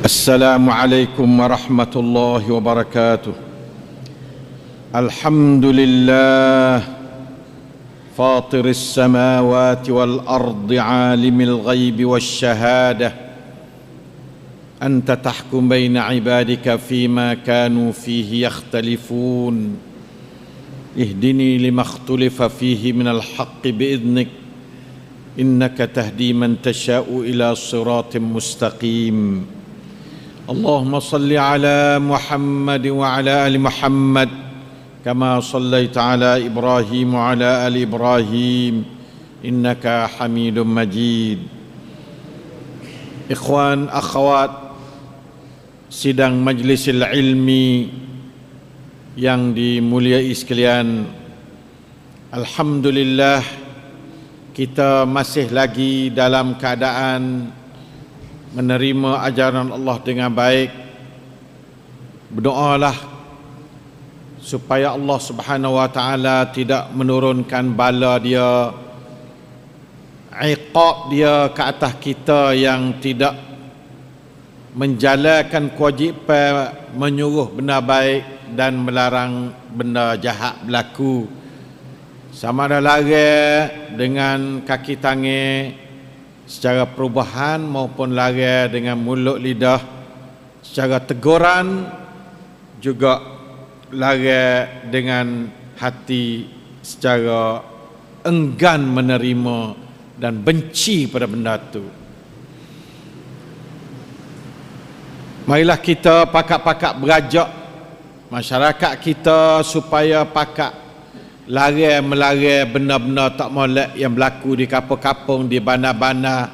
السلام عليكم ورحمة الله وبركاته. الحمد لله فاطر السماوات والأرض عالم الغيب والشهادة أنت تحكم بين عبادك فيما كانوا فيه يختلفون اهدني لما اختلف فيه من الحق بإذنك إنك تهدي من تشاء إلى صراط مستقيم. اللهم صل على محمد وعلى آل محمد كما صليت على إبراهيم وعلى آل إبراهيم إنك حميد مجيد. Ikhwan, akhwat, sidang majlisil ilmi yang dimuliai sekalian, alhamdulillah kita masih lagi dalam keadaan menerima ajaran Allah dengan baik. Berdoalah supaya Allah Subhanahu wa taala tidak menurunkan bala dia, iqab dia ke atas kita yang tidak menjalankan kewajipan menyuruh benda baik dan melarang benda jahat berlaku. Sama ada lari dengan kaki tangan secara perubahan maupun lari dengan mulut lidah secara teguran, juga lari dengan hati secara enggan menerima dan benci pada benda itu. Marilah kita pakak-pakak berajak masyarakat kita supaya pakak melari benda-benda tak molek yang berlaku di kampung-kampung, di bandar-bandar.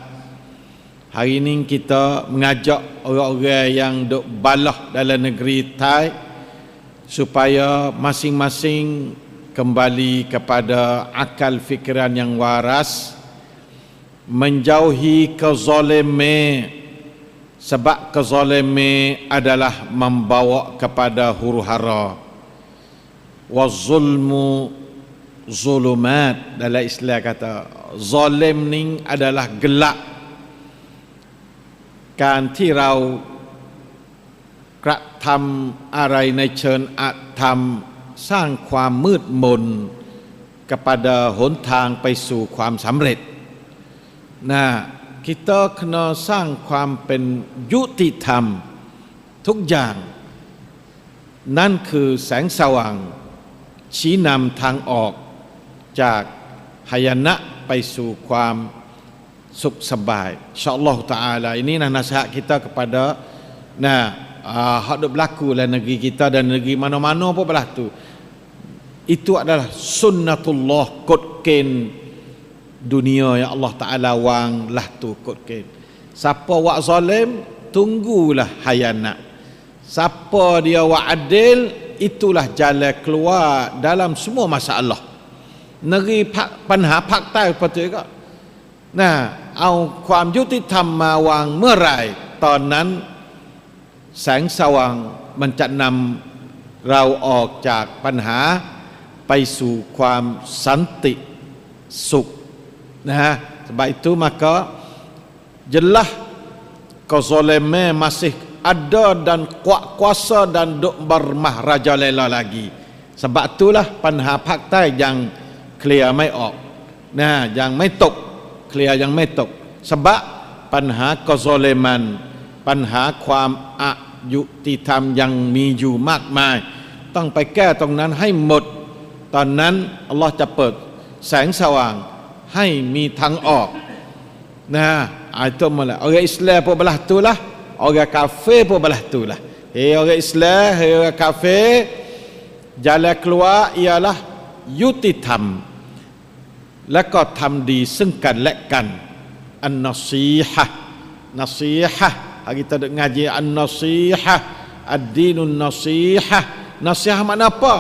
Hari ini kita mengajak orang-orang yang duk balah dalam negeri Thai supaya masing-masing kembali kepada akal fikiran yang waras, menjauhi kezaliman, sebab kezaliman adalah membawa kepada huru-hara. Wazulmu zulumat, dalam Islam kata zalim ni adalah gelap.การที่เรากระทำอะไรในเชิงอธรรมสร้างความมืดมน kepada หนทางไปสู่ความสำเร็จ kita kena สร้างความเป็นยุติธรรมทุกอย่างนั่นคือแสงสว่างชี้นำทางออกจากหายนะไปสู่ความสุขสบาย InsyaAllah Ta'ala. Ini nasihat kita kepada hak duk berlaku dalam negeri kita dan negeri mana-mana pun belah tu. Itu adalah sunnatullah, kod ken dunia yang Allah Ta'ala wang lah tu kod ken. Siapa wak zalim, tunggulah hayana. Siapa dia wak adil, itulah jalan keluar dalam semua masalah. Negeri panha Pak Thai seperti itu. เอาความยุติธรรมมาวางเมื่อไหร่ตอนนั้นแสงสว่างมันจะนำเราออกจากปัญหาไปสู่ความสันติสุข sebab itu maka jelas kezaliman masih ada dan kuasa dan duk bermahraja lela lagi. Sebab itulahปัญหา Pak Thai ยังเคลียร์ไม่ออกยังไม่ตกเคลียร์ยังไม่ตก sebab ปัญหา kezaliman ปัญหาความอายุติธรรมยังมีอยู่มากมายต้องไปแก้ตรงนั้นให้หมดตอนนั้นอัลลอฮ์จะเปิดแสงสว่างให้มีทางออกitu malah orang Islam pun belah tu lah, orang kafir pun belah tu lah. Orang Islam, orang kafir, jalan keluar ialah ยุติธรรม และก็ทำดีซึ่งกันและกัน an-nasihah, nasihah. Hari kita duk ngaji an-nasihah, ad-dinun nasihah. Nasihah makna apa?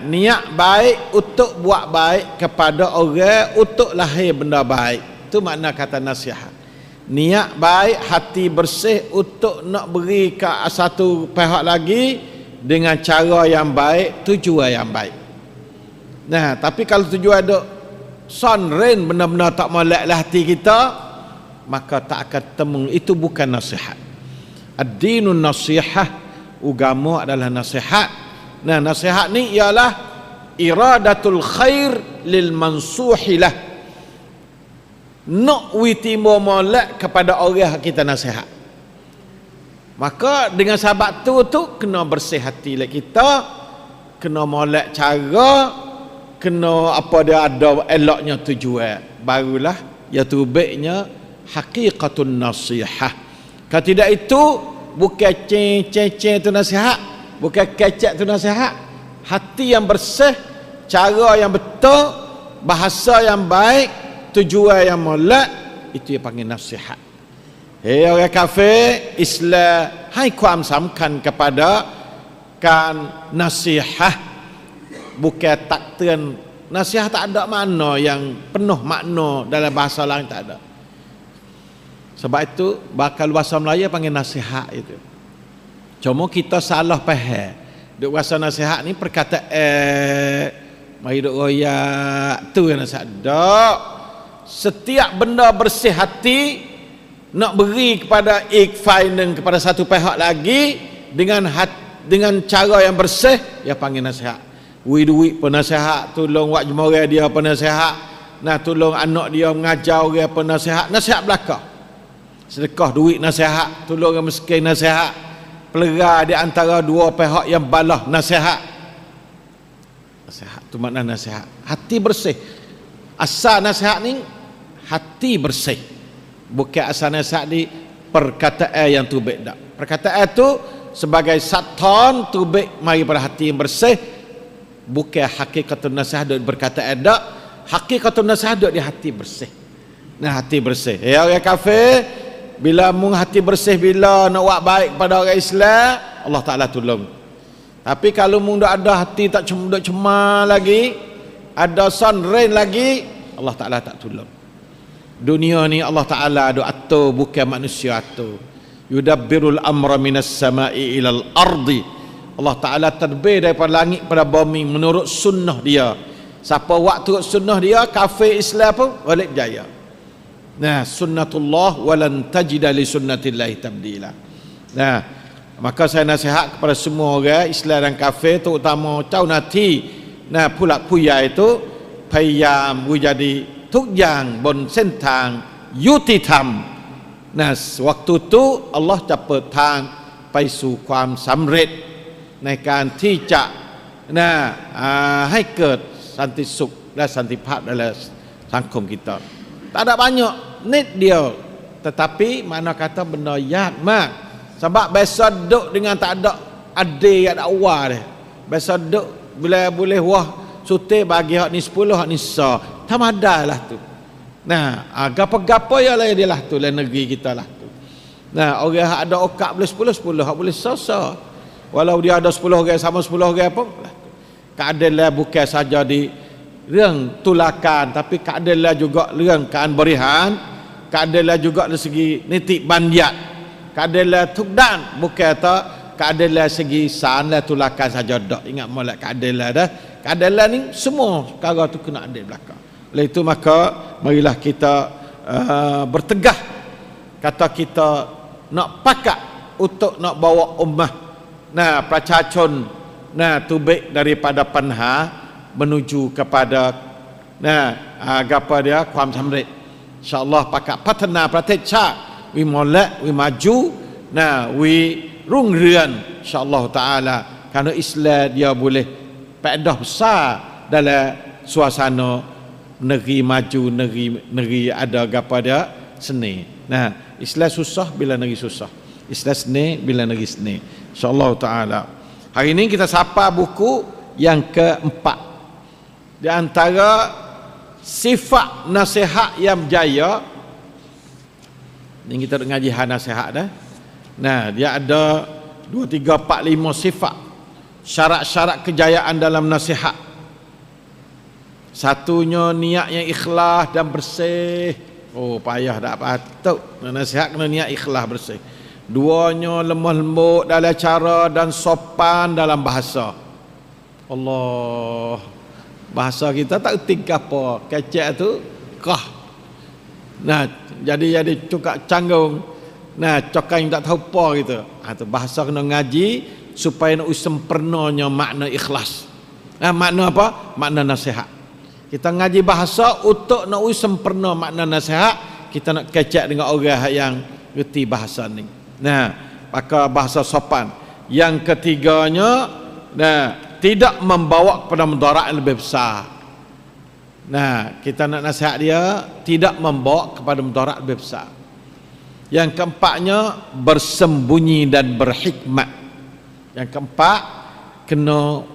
Niat baik untuk buat baik kepada orang, untuk lahir benda baik. Itu makna kata nasihat. Niat baik, hati bersih untuk nak beri ke satu pihak lagi dengan cara yang baik, tujuan yang baik. Tapi kalau tujuan ada sonren benar-benar tak molek lah hati kita, maka tak akan temu. Itu bukan nasihat. Ad-dinun nasihah, agama adalah nasihat. Nah, nasihat ni ialah iradatul khair lil mansuhilah. Nak witimo molek kepada orang yang kita nasihat. Maka dengan sebab tu kena bersih hati lah kita, kena molek cara, kena apa dia ada eloknya tujuan. Barulah ya tubiknya haqiqatun nasihah. Kalau tidak itu bukan ceng-ceng tu nasihat, bukan kecek tu nasihat. Hati yang bersih, cara yang betul, bahasa yang baik, tujuan yang molek, itu yang panggil nasihat. Hei orang kafir, Islam haiความสำคัญ kepada kan nasihat, bukan tak ตือน. Nasihat tak ada makna yang penuh makna dalam bahasa lain, tak ada. Sebab itu bakal bahasa Melayu panggil nasihat itu. Cuma kita salah faham. Duk bahasa nasihat ni perkataan mari duk royak tu yang nasihat. Tak. Setiap benda bersih hati nak beri kepada ikfainen kepada satu pihak lagi dengan cara yang bersih, ya panggil nasihat. Duit penasihat, tolong wak jemaah dia penasihat, nah tolong anak dia mengajar orang penasihat, nasihat belaka. Sedekah duit nasihat, tolong orang miskin nasihat, pelera di antara dua pihak yang balah nasihat. Nasihat tu makna nasihat, hati bersih. Asal nasihat ni hati bersih, bukan asal nasihat di perkataan yang tubik dak. Perkataan tu sebagai satan tubik mari pada hati yang bersih, bukan hakikatun nasihat duk berkataan dak. Hakikatun nasihat duk di hati bersih. Nah, hati bersih. Ya orang kafir, bila mung hati bersih, bila nak buat baik pada orang Islam, Allah Taala tolong. Tapi kalau mung dak ada hati tak duk cemar lagi, ada sunrain lagi, Allah Taala tak tolong. Dunia ni Allah Taala duk atur, bukan manusia atur. Yudabbirul amra minas sama'i ilal ardi. Allah Taala tadbir daripada langit pada bumi menurut sunnah dia. Siapa waktu sunnah dia, kafir Islam pun boleh berjaya. Nah, sunnatullah walan tajida li sunnatillahi tabdila. Nah, maka saya nasihat kepada semua orang Islam dan kafir, terutama cau nanti nah pulak puya itu payam jadi tugyang bon sentang yutitam. Nah, waktu tu Allah capai tang ไปสู่ความสำเร็จในการที่จะให้เกิดสันติสุขและสันติภาพในสังคมkita. Tak ada banyak, nit dia, tetapi mana kata benda jahat mak. Sebab biasa duduk dengan tak ada adil ada awal dia. Biasa duduk bila boleh wah suti bagi hak ni 10 hak ni sa. Tamadalah tu. Nah, gapo-gapo ya lah dia lah tu lah negeri kita lah tu. Nah, orang hak ada okak boleh 10 hak boleh sa. Walau dia ada 10 orang sama 10 orang pun lah tu. Keadilan bukan saja di รื่องtulakan, tapi keadilan juga รื่องการบริหาร, keadilan juga dari segi nitik bandiat, keadilanทุกด้าน bukan tak keadilan segi saan lah tulakan saja dak. Ingat molek keadilan dah. Keadilan ni semua perkara tu kena adil belaka. Oleh itu maka marilah kita bertegah kata kita nak pakat untuk nak bawa ummahประชาชนtubik daripada panha menuju kepada apa dia ความสำเร็จ InsyaAllah pakat พัฒนาประเทศชาติ we molek we maju we รุ่งเรือง InsyaAllah ta'ala kerana Islam dia boleh faedah besar dalam suasana negeri maju, negeri ada apa dia seni. Islam susah bila negeri susah, Islam seni bila negeri seni. InsyaAllah ta'ala hari ini kita sapa buku yang keempat di antara sifat nasihat yang berjaya. Ini kita ngaji nasihat dah. Dia ada 2, 3, 4, 5 sifat syarat-syarat kejayaan dalam nasihat. Satunya niat yang ikhlas dan bersih. Payah tak patut nasihat, kena niat ikhlas bersih. Duanya lemah lembut dalam cara dan sopan dalam bahasa. Allah, bahasa kita tak tingkah apa, kecek tu kah. Jadi cukak canggung. Nah, cokai tak tahu apa gitu. Tu bahasa kena ngaji supaya nak sempurnanya makna ikhlas. Makna apa? Makna nasihat. Kita ngaji bahasa untuk nak sempurna makna nasihat, kita nak kecek dengan orang yang reti bahasa ni. Nah, pakai bahasa sopan. Yang ketiganya, tidak membawa kepada mudarat yang lebih besar. Nah, kita nak nasihat dia tidak membawa kepada mudarat lebih besar. Yang keempatnya, bersembunyi dan berhikmat. Yang keempat, kena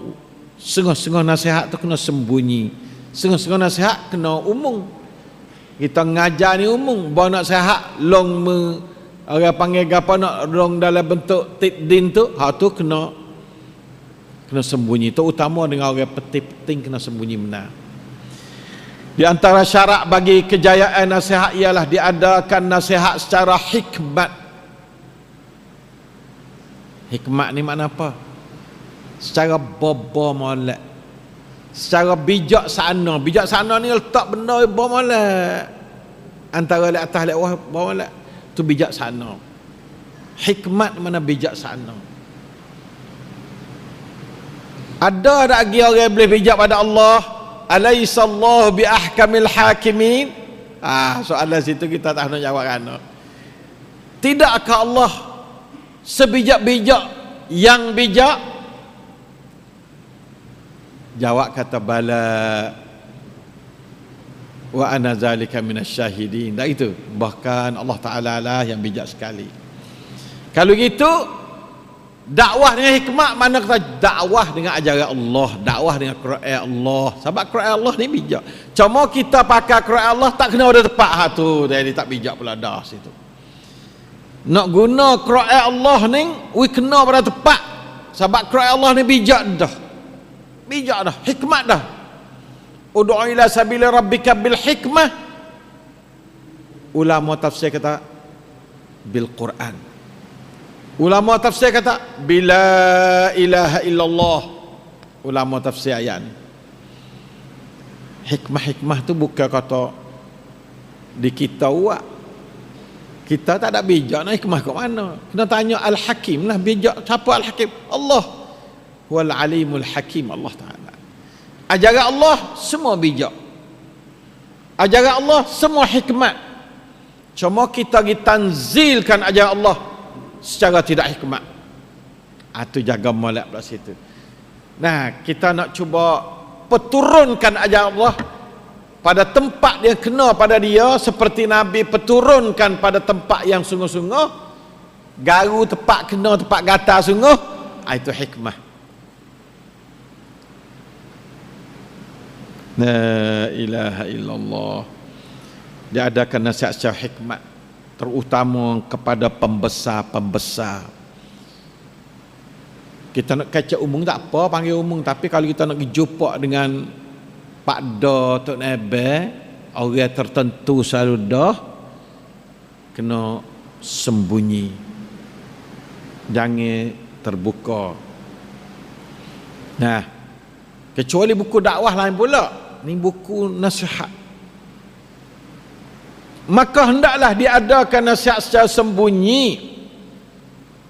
sengah-sengah nasihat tu kena sembunyi. Sengah-sengah nasihat kena umum. Kita ngajar ni umum. Bawa nak nasihat long orang panggil apa nak long dalam bentuk tidin tu, tu kena sembunyi. Itu utama dengan orang penting kena sembunyi benar. Di antara syarat bagi kejayaan nasihat ialah diadakan nasihat secara hikmat. Hikmat ni makna apa? Secara bobo molek, secara bijaksana. Bijaksana ni letak benda bobo molek, antara lek atas lek bawah bobo molek, tu bijaksana. Hikmat mana bijaksana. Ada tak lagi orang boleh bijak pada Allah? Alaihissallahu bi ahkamil hakimin. Soalan situ kita tak nak jawab kan. Tidakkah Allah sebijak-bijak yang bijak? Jawab kata bala wa ana zalika minasyahidin. Tak itu. Bahkan Allah Taala lah yang bijak sekali. Kalau gitu, dakwah dengan hikmat mana kata dakwah dengan ajaran Allah, dakwah dengan Quran Allah. Sebab Quran Allah ni bijak. Cuma kita pakai Quran Allah tak kena ada tepat tu, jadi tak bijak pula dah situ. Nak guna Quran Allah ni, kena pada tepat. Sebab Quran Allah ni bijak dah. Bijak dah, hikmat dah. Ud'u ila sabili rabbika bil hikmah. Ulama tafsir kata bil Quran. Ulama tafsir kata bila ilaha illallah. Ulama tafsir ayat ni. Hikmah-hikmah tu bukan kata di kita buat. Kita tak ada bijak nak hikmah kat mana. Kena tanya Al-Hakim lah, bijak siapa Al-Hakim? Allah. Wal alimul hakim, Allah Ta'ala. Ajaran Allah semua bijak. Ajaran Allah semua hikmat. Cuma kita tanzilkan ajaran Allah secara tidak hikmat. Itu jaga molek pula situ. Nah, kita nak cuba peturunkan ajaran Allah pada tempat yang kena pada dia, seperti Nabi peturunkan pada tempat yang sungguh-sungguh. Garu tempat kena, tempat gatal sungguh. Itu hikmah. La ilaha illallah. Dia adakan nasihat secara hikmat, terutama kepada pembesar-pembesar. Kita nak kacau umum tak apa, panggil umum. Tapi kalau kita nak jumpa dengan Pak Do, Tok Nebe, orang tertentu selalu dah, kena sembunyi, jangan terbuka. Nah, kecuali buku dakwah lain pula, ni buku nasihat. Maka hendaklah diadakan nasihat secara sembunyi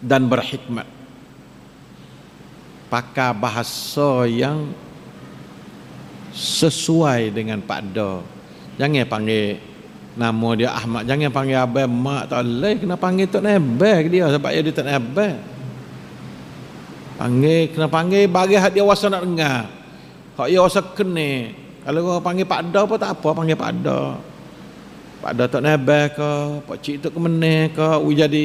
dan berhikmat. Pakai bahasa yang sesuai dengan Pak Do. Jangan panggil nama dia Ahmad, jangan panggil Abang Mak, tak boleh. Kena panggil Tok Nebel dia, sebab dia Tok Nebel. Kena panggil bagi hak dia wasa nak dengar. Hak dia wasa kena. Kalau orang panggil Pak Do pun tak apa, panggil Pak Do. Pak Do Tok Nebel ke, Pak Cik Tok Kemeneh ke, jadi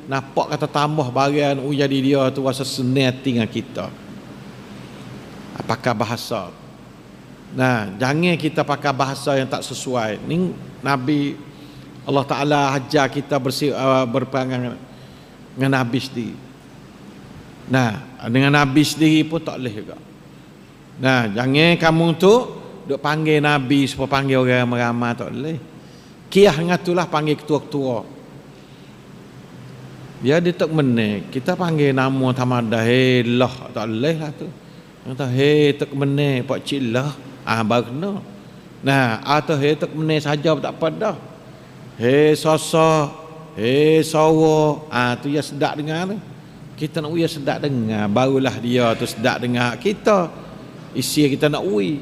nampak kata tambah bagian jadi dia tu rasa seneti dengan kita. Apakah bahasa? Nah, jangan kita pakai bahasa yang tak sesuai. Ni Nabi Allah Ta'ala ajar kita berperangan dengan Nabi sendiri. Nah, dengan Nabi sendiri pun tak boleh juga. Nah, jangan kamu tu duk panggil Nabi supaya panggil orang ramai, tak boleh. Kiyah ngatulah panggil ketua-ketua. Dia tak meneh, kita panggil nama tamadah, hei lah, tak boleh lah tu. Kata hei tak meneh, Pak Cik lah. Baru kena. Nah, atau hei tak meneh saja tak apa dah. Hei sosok, sawa. Tu ya sedap dengar tu. Kita nak uya sedap dengar, barulah dia tu sedap dengar kita. Isi kita nak ui.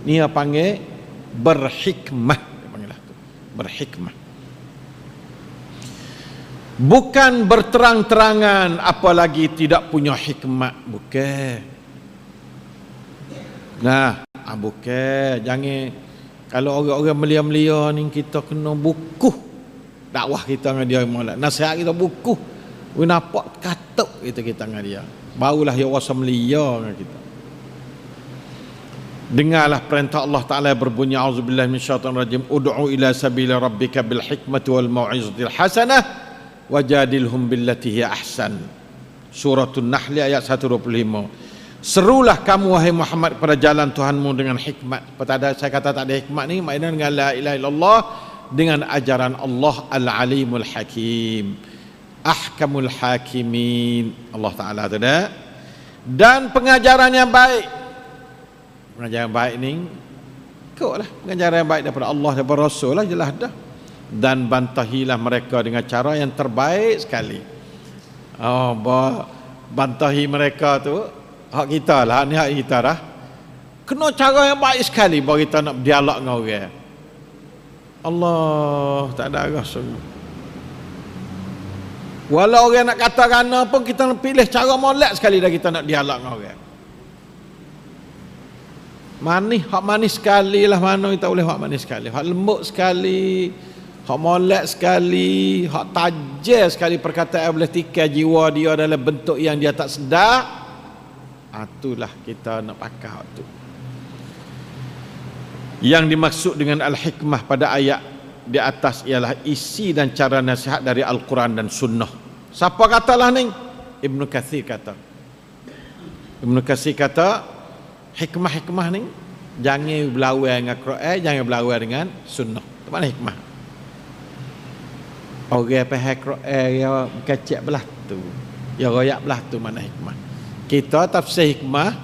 Ni apa panggil berhikmah, dia panggil tu. Berhikmah. Bukan berterang-terangan, apalagi tidak punya hikmat. Bukan. Nah, bukan. Jangan. Kalau orang-orang melia-melia ni, kita kena buku dakwah kita dengan dia. Nasihat kita buku. Nampak katuk kita dengan dia. Barulah dia rasa melia dengan kita. Dengarlah perintah Allah Ta'ala berbunyi, auzubillahi minasyaitanir rajim, ud'u ila sabili rabbika bil hikmati wal mau'izatil hasanah wajadilhum billati hiya ahsan. Suratul Nahl ayat 125. Serulah kamu wahai Muhammad pada jalan Tuhanmu dengan hikmat. Saya kata tak ada hikmat ni maknanya dengan la ilaha illallah, dengan ajaran Allah Al-Alimul Hakim, Ahkamul Hakimin, Allah Ta'ala tu dah. Dan pengajaran yang baik. Pengajaran baik ni ikutlah pengajaran yang baik daripada Allah, daripada Rasul lah, jelas dah. Dan bantahilah mereka dengan cara yang terbaik sekali. Bantahi mereka tu hak kita lah, ni hak kita dah. Kena cara yang baik sekali baru kita nak berdialog dengan orang. Allah tak ada rasa. Walau orang nak kata rana pun kita nak pilih cara molek sekali dah kita nak dialog dengan orang. Manis, hak manis sekali lah, mana kita boleh hak manis sekali. Hak lembut sekali, hak molek sekali, hak tajam sekali perkataan boleh tikar jiwa dia dalam bentuk yang dia tak sedar. Itulah kita nak pakai hak tu. Yang dimaksud dengan al-hikmah pada ayat di atas ialah isi dan cara nasihat dari Al-Quran dan Sunnah. Siapa katalah ni? Ibnu Katsir kata. Ibnu Katsir kata hikmah-hikmah ni jangan berlawan dengan Quran, jangan berlawan dengan Sunnah. Itu mana hikmah? Orang faham Quran ya kecek belah tu, ya royak belah tu, mana hikmah? Kita tafsir hikmah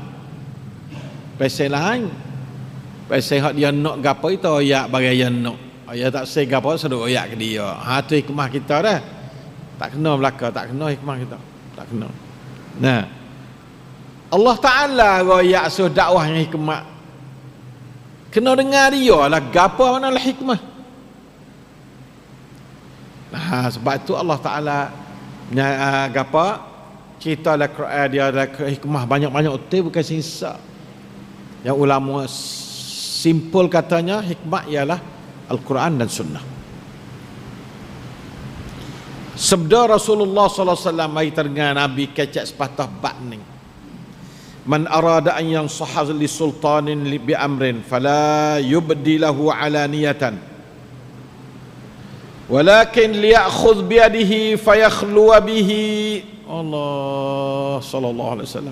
pasal lain. Pasal hak dia nak gapo itu royak bagi dia nak. Dia tak say gapo sudah royak ke dia. Tu hikmah kita dah. Tak kena belaka, tak kena hikmah kita. Tak kena. Nah, Allah Ta'ala royak suruh dakwah yang hikmah. Kena dengar dia lah gapo mana lah hikmah. Nah, sebab itu Allah Ta'ala gapo cerita dalam Quran dia ada hikmah banyak-banyak betul, bukan sisa. Yang ulama simpul katanya hikmah ialah Al-Quran dan Sunnah. Sabda Rasulullah sallallahu alaihi wasallam mai terdengar Nabi kecek sepatah bab ni. Man arada an yansaha li sultanin bi amrin fala yubdi lahu alaniyatan walakin liyakhudh bi yadihi fayakhlu bihi. Allah sallallahu alaihi wasallam.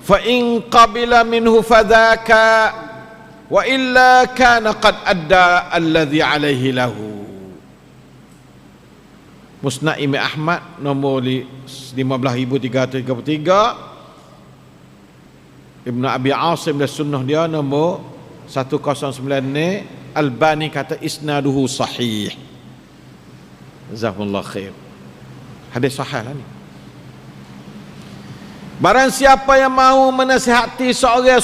Fa in qabila minhu fadhaka wa illa kana qad adda alladhi alaihi lahu. Musnad Imam Ahmad nombor 15333, Ibnu Abi Asim dan Sunnah dia nombor 109 ni. Albani kata isnaduhu sahih. Jazakumullah khair. Hadis sahih lah ni. Barang siapa yang mahu menasihati seorang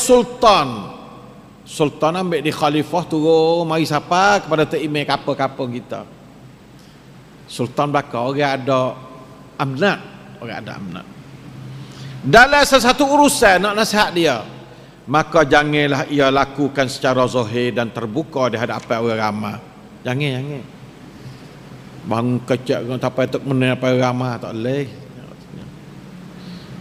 sultan ambil di khalifah turun mari siapa kepada Tok Imam kapal-kapal kita. Sultan belaka orang ada amanat, dalam sesuatu urusan nak nasihat dia, maka janganlah ia lakukan secara zahir dan terbuka di hadapan orang ramai. Jangan bang kecak dengan tapai tok menang apa ramai tak boleh.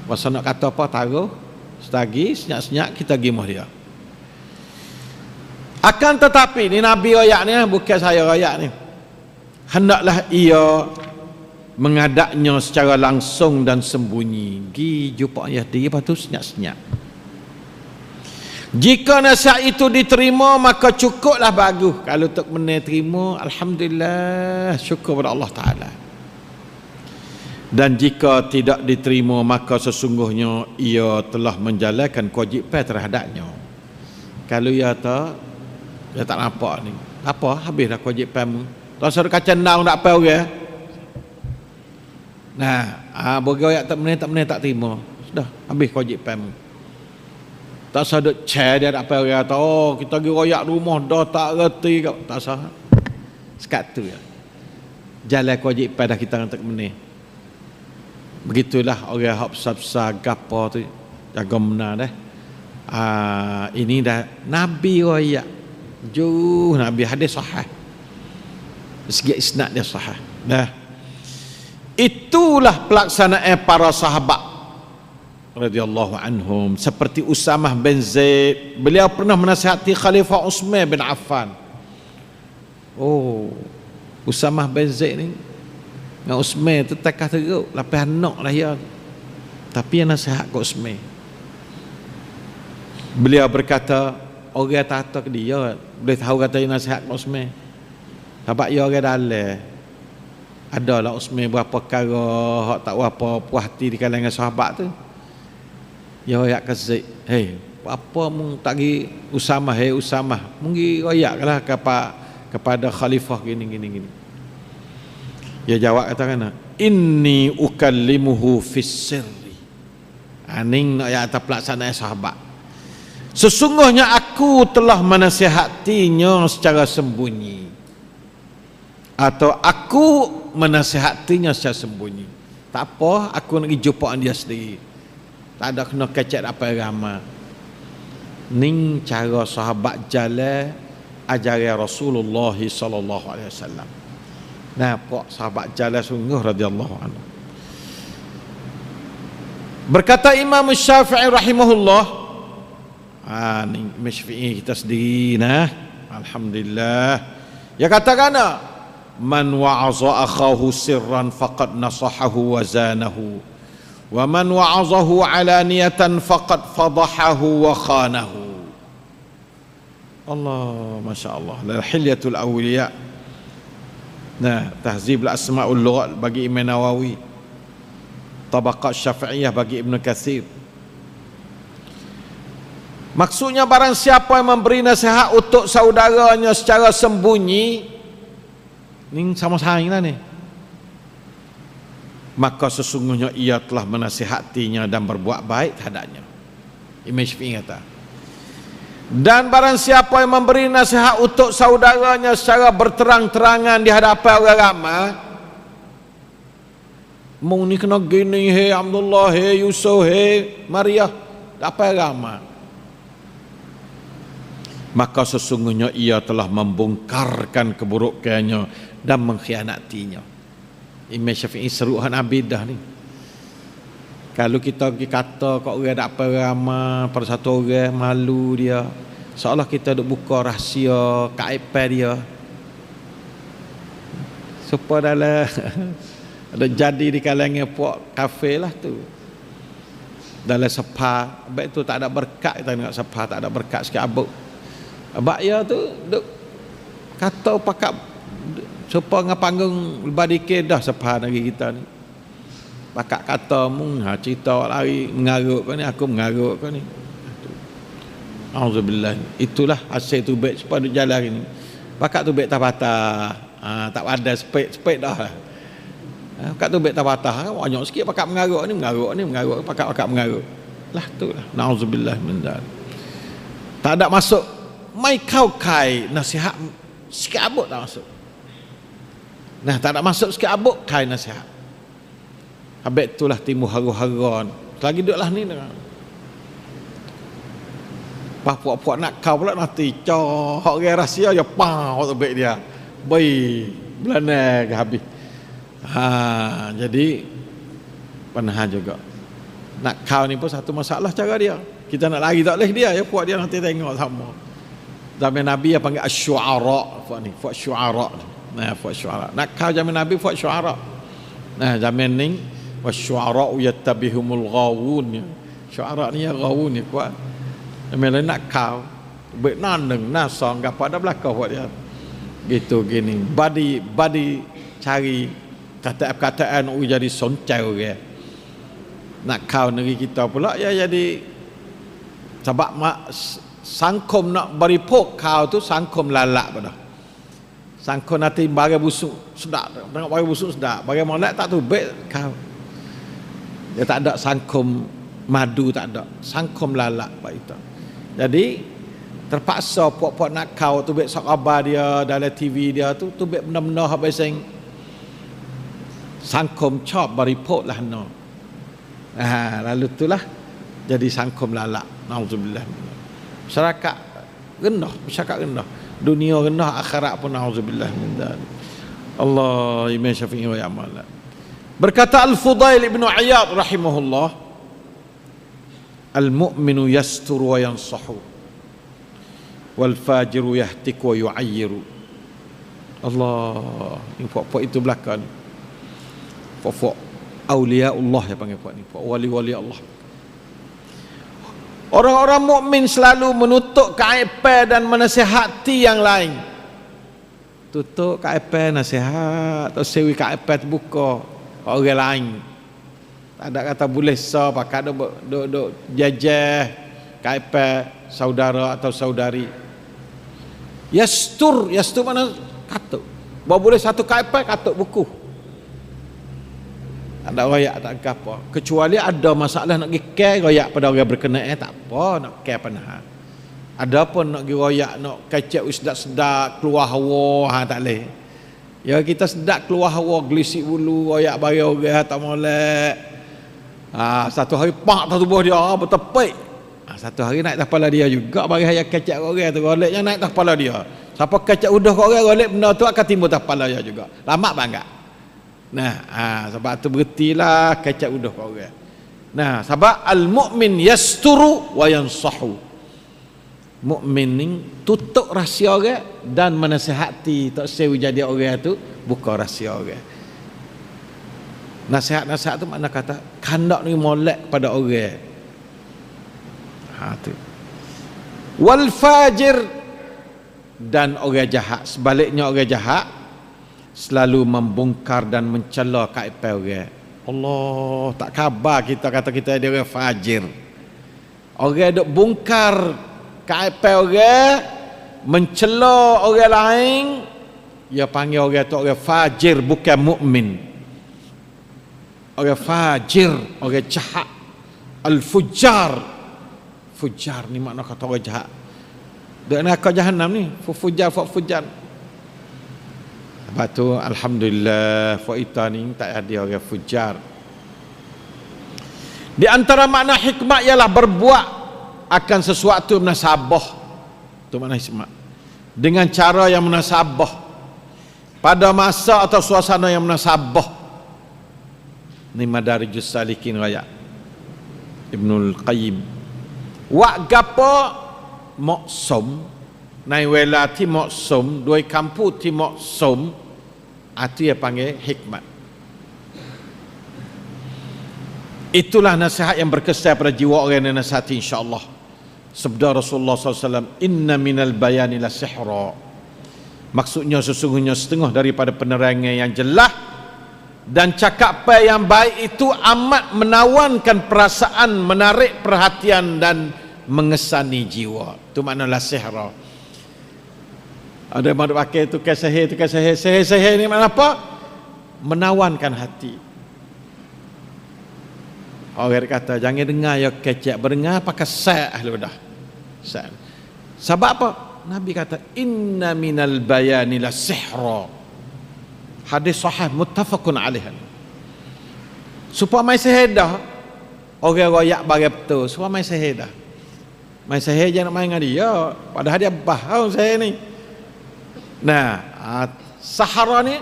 Masa nak kata apa taruh setagi senyap-senyap kita gimuh dia. Akan tetapi ni Nabi royak ni, bukan saya royak ni, hendaklah ia mengadaknya secara langsung dan sembunyi. Gi jumpa ayah dia, lepas tu senyap-senyap. Jika nasihat itu diterima maka cukuplah bagus. Kalau tak benar terima, alhamdulillah, syukur kepada Allah Ta'ala. Dan jika tidak diterima maka sesungguhnya ia telah menjalankan kewajipan terhadapnya. Kalau ia tak nampak ni, apa habislah kewajipanmu. Tak suruh kaca naung tak apa orang. Bagi ayat tak meneh tak terima. Sudah, habis kewajipan. Tak usah duk share dia apa orang kata, kita pergi royak rumah dah tak reti. Tak usah. Sekat tu ya. Jalan kewajipan dah kita tak meneh. Begitulah orang hak besar-besar gapo tu jaga benar dah. Ini dah Nabi royak. Nabi hadis sahih. Segi isnad dia sahih. Dah. Itulah pelaksanaan para sahabat radhiyallahu anhum, seperti Usamah bin Zaid. Beliau pernah menasihati Khalifah Utsman bin Affan. Usamah bin Zaid ni dengan Utsman tu takah teruk, lepas anak lah ya. Tapi yang nasihat ke Utsman. Beliau berkata, orang tak ke dia boleh tahu kata yang nasihat ke Utsman. Sebab dia orang dalam. Adalah Utsman berapa perkara hak tak apa puas hati di kalangan sahabat tu. Ya royak ke Zaid, apa mung tak gi Usamah, Usamah mung gi royaklah kepada khalifah gini. Dia jawab katakan, inni ukallimuhu fis sirri. Aning nak ayat pelaksanaan sahabat. Sesungguhnya aku telah menasihatinya secara sembunyi. Atau aku menasihatinya secara sembunyi. Tak apa, aku nak pergi jumpa dia sendiri. Tak ada kena kecek apa ramai. Ning cara sahabat jalan ajaran Rasulullah sallallahu alaihi wasallam. Nampak sahabat jalan sungguh radhiyallahu anhu. Berkata Imam Syafi'i rahimahullah. Ni Imam Syafi'i kita sendiri alhamdulillah. Dia katakan, man wa'aza akhahu sirran faqad nasahahu wa zanahu. Wa man wa'azahu alaniyatan faqad fadahahu wa khanahu. Allah, Masya Allah. Hilyatul awliya. Tahzib al-asma'ul lughat bagi Imam Nawawi. Tabaqat Syafi'iyah bagi Ibn Katsir. Maksudnya barang siapa yang memberi nasihat untuk saudaranya secara sembunyi, ni sama saing lah ni, maka sesungguhnya ia telah menasihatinya dan berbuat baik terhadapnya. Imam Syafi'i kata. Dan barang siapa yang memberi nasihat untuk saudaranya secara berterang-terangan di hadapan orang ramai, mung ni kena gini, Abdullah, Yusuf, Maria, apa ramai, maka sesungguhnya ia telah membongkarkan keburukannya dan mengkhianatinya. Imam Syafi'i seruhan abidah ni. Kalau kita pergi kata kau orang tak apa ramai pada satu orang, malu dia, seolah kita duk buka rahsia kaipan dia. Supaya dalam ada jadi di kalangan puak kafe lah tu, dalam sepa, baik tu tak ada berkat. Kita tengok sepa tak ada berkat sikit abuk. Abak ya tu duk kata pakak supaya dengan panggung lebar dikit dah sepa lagi kita ni. Pakak kata mung cerita lari mengarut kau ni, aku mengarut kau ni. Auzubillah. Itulah hasil tu baik supaya duk jalan ni. Pakak tu baik tak patah. Tak ada spek dah. Pakak tu baik tak patah. Banyak sikit pakak mengarut ni, pakak mengarut. Lah tu lah. Auzubillah min dzalik. Tak ada masuk mai kau kai nasihat sikit abuk tak masuk. Tak ada masuk sikit abuk kai nasihat. Habis itulah timbul haru-haruan. Lagi duduklah ni dengan puak-puak nak kau pula nanti cok orang rahsia ya pau tu baik dia. Baik belana ke habis. Jadi pernah juga. Nak kau ni pun satu masalah cara dia. Kita nak lari tak boleh dia, ya puak dia nanti tengok sama. Zaman Nabi yang panggil asy-syu'ara, fuad syu'ara. Fuad syu'ara. Nak kau zaman Nabi fuad syu'ara. Zaman ni wasyu'ara yattabihumul ghawun. Syu'ara ni ya ghawun ni kuat. Zaman nak kau benandeng nasang gapo ada belakang buat dia. Gitu gini. Badi cari kata-kataan jadi soncai orang. Nak kau negeri kita pula ya jadi sebab sangkom nak beripok kau tu sangkom lalak pada. Sangkom nanti bagai busuk sedap. Tengok bagai busuk sedap. Bagai molek tak tu baik kau. Dia tak ada sangkum madu, tak ada sangkum lalak pak itu. Jadi terpaksa puak-puak nakau tu bet khabar dia dalam TV dia tu bet benar-benar habis sing sangkum chop baripot lah no. Lalu itulah jadi sangkum lalak. Nauzubillah. Masyarakat rendah, dunia rendah, akhirat pun nauzubillah min dzalik. Allah Imam Syafi'i wa ya'mal. Berkata Al-Fudail ibn Iyad rahimahullah, al-mu'minu yasturu wa yansahu wal fajiru yahtiku wa yu'ayyiru. Allah, ini puak-puak itu belakang. Puak-puak auliaullah ya panggil puak ni, puak wali-wali Allah. Orang-orang mukmin selalu menutup keaiban dan menasihati yang lain. Tutup keaiban, nasihat, atau sewi keaiban terbuka orang lain. Tak ada kata boleh sah pakai duk jajah keaiban saudara atau saudari. Yastur mana katuk. Bawa boleh satu keaiban katuk buku. Tak ada royak, tak ada apa. Kecuali ada masalah nak pergi care royak pada orang berkenaan, tak apa nak care panah. Ada pun nak pergi royak, nak kecek sedap-sedap keluar hawa, tak boleh. Ya kita sedap keluar hawa, gelisik bulu, royak bagi orang tak molek. Satu hari pak tak tubuh dia bertepik. Satu hari naik atas kepala dia juga bagi hayat kecek orang tu, goleknya naik atas kepala dia. Siapa kecek udah kat orang, golek benda tu akan timbul atas kepala dia juga. Lama bangga. Nah, sebab tu berhentilah kecak udah kau orang. Nah, sebab al-mu'min yasturu wa yansahu. Mukmin ni tutup rahsia orang dan menasihati, tak sewi jadi orang tu buka rahsia orang. Nasihat-nasihat tu makna kata kandak ni molek pada orang. Tu. Wal fajir, dan orang jahat, sebaliknya orang jahat selalu membongkar dan mencela keaiban orang. Allah, tak khabar kita kata kita dia orang fajir. Orang duk bongkar keaiban orang, mencela orang lain, dia panggil orang tu orang fajir, bukan mukmin. Orang fajir, orang jahat. Al-fujar. Fujar ni makna kata orang jahat. Duk neraka jahanam ni, fujar. Lepas tu alhamdulillah faita ni tak ada orang fujar. Di antara makna hikmah ialah berbuat akan sesuatu munasabah. Itu makna hikmah. Dengan cara yang munasabah, pada masa atau suasana yang munasabah. Ni Madarijus Salikin raya Ibnul Qayyim. Wa gapo maksum nai wela ti maksum, dua kampu ti maksum, itu yang panggil hikmat. Itulah nasihat yang berkesan pada jiwa orang yang nasihati insyaAllah. Sabda Rasulullah SAW, inna minal bayani la sihra. Maksudnya sesungguhnya setengah daripada penerangan yang jelas, dan cakapan yang baik itu amat menawankan perasaan, menarik perhatian dan mengesani jiwa. Itu makna la sihra. Ada yang pakai tukar sihir. Sihir ni makna apa? Menawankan hati. Orang kata jangan dengar ya kecek, berdengar pakai sa' lu dah. Sa'. Sebab apa? Nabi kata inna minal bayani la sihra. Hadis sahih muttafaqun alaih. Supaya mai sihir dah. Orang royak bagi betul, supaya mai sihir dah. Mai sihir jangan main dengan dia, padahal dia bahau sihir ni. Nah, sahara ni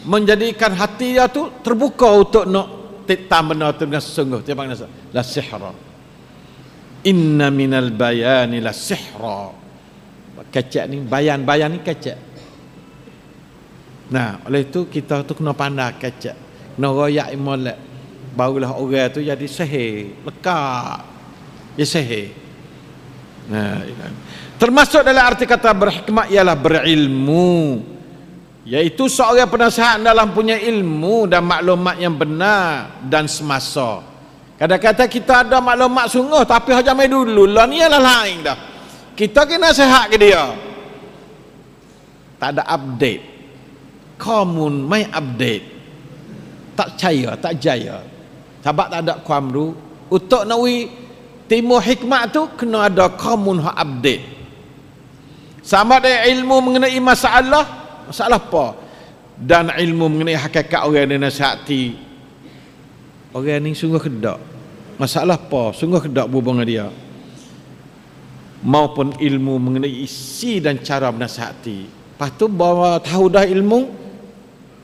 menjadikan hati dia tu terbuka untuk nak titam benda tu dengan sungguh. Dia panggil la sihra. Inna minal bayani la sihra. Kecek ni bayan ni kecek. Nah, oleh itu kita tu kena pandai kecek, kena royak molek, barulah orang tu jadi sihir, lekat. Ya sihir. Nah, termasuk dalam arti kata berhikmah ialah berilmu, iaitu seorang penasihat dalam punya ilmu dan maklumat yang benar dan semasa. Kadang-kadang kita ada maklumat sungguh tapi hanya mai dulu lah, ni ialah lain dah. Kita kena nasihat ke dia, tak ada update, komun mai update, tak percaya, tak jaya. Sebab tak ada kuam tu. Untuk nak timu hikmat tu kena ada kamun hak update. Sama ada ilmu mengenai masalah apa? Dan ilmu mengenai hakikat orang yang nasihati. Orang ni sungguh kedak. Masalah apa? Sungguh kedak berhubung dengan dia. Maupun ilmu mengenai isi dan cara menasihati. Lepas tu bawa tahu dah ilmu,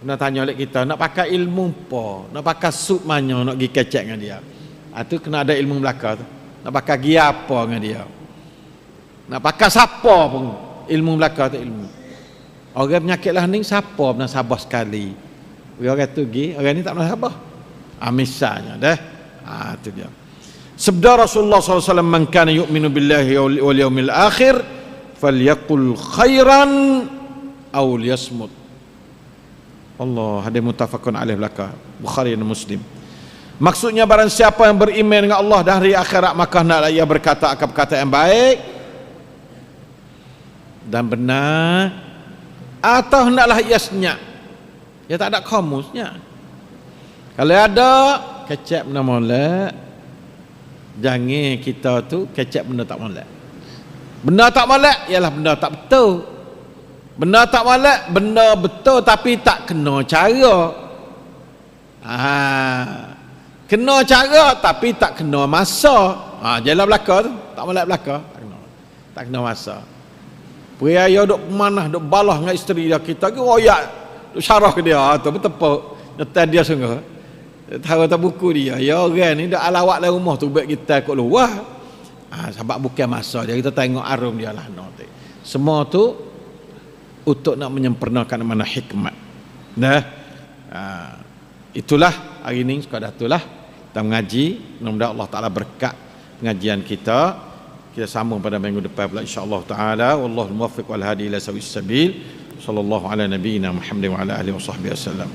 nak tanya oleh kita, nak pakai ilmu apa? Nak pakai sup mana nak pergi kecek dengan dia? Itu kena ada ilmu belakang tu. Nak pakai gia apa dengan dia? Nak pakai siapa pun ilmu belakang tu ilmu. Orang penyakit lah ni siapa pernah sabar sekali. Orang tu pergi, orang ni tak pernah sabar. Misalnya dah. Itu dia. Sabda Rasulullah SAW, man kana yu'minu billahi wal yawmil akhir falyaqul khairan aw liyasmut. Allah, hadis muttafaqun alaih belaka, Bukhari dan Muslim. Maksudnya barang siapa yang beriman dengan Allah dan hari akhirat, maka hendaklah ia berkata akan perkataan yang baik dan benar, atau hendaklah ia senyap. Dia tak ada kamusnya. Kalau ada kecap benda molek, jangan kita tu kecap benda tak molek. Benda tak molek ialah benda tak betul. Benda tak molek, benda betul tapi tak kena cara. Kena cara tapi tak kena masa. Jalan belaka tu, tak molek belaka, tak kena masa. Pria duk pemanah, duk balah dengan isteri dia, kita ke royak, duk syarah ke dia, tu bertepuk, nyetel dia sungguh. Tahu tak buku dia, ya orang ni dah alawak dalam rumah tu buat kita kat luar. Sebab bukan masa dia, kita tengok arum dia lah. Semua tu untuk nak menyempurnakan mana hikmat. Nah, itulah hari ini sekadar itulah kita mengaji. Mudah-mudahan Allah Taala berkat pengajian kita. Kita sambung pada minggu depan pula insya-Allah taala. Wallahul muwaffiq wal hadi ila sawis sabil. Sallallahu ala nabiyyina Muhammadin wa ala alihi wasahbihi wasallam.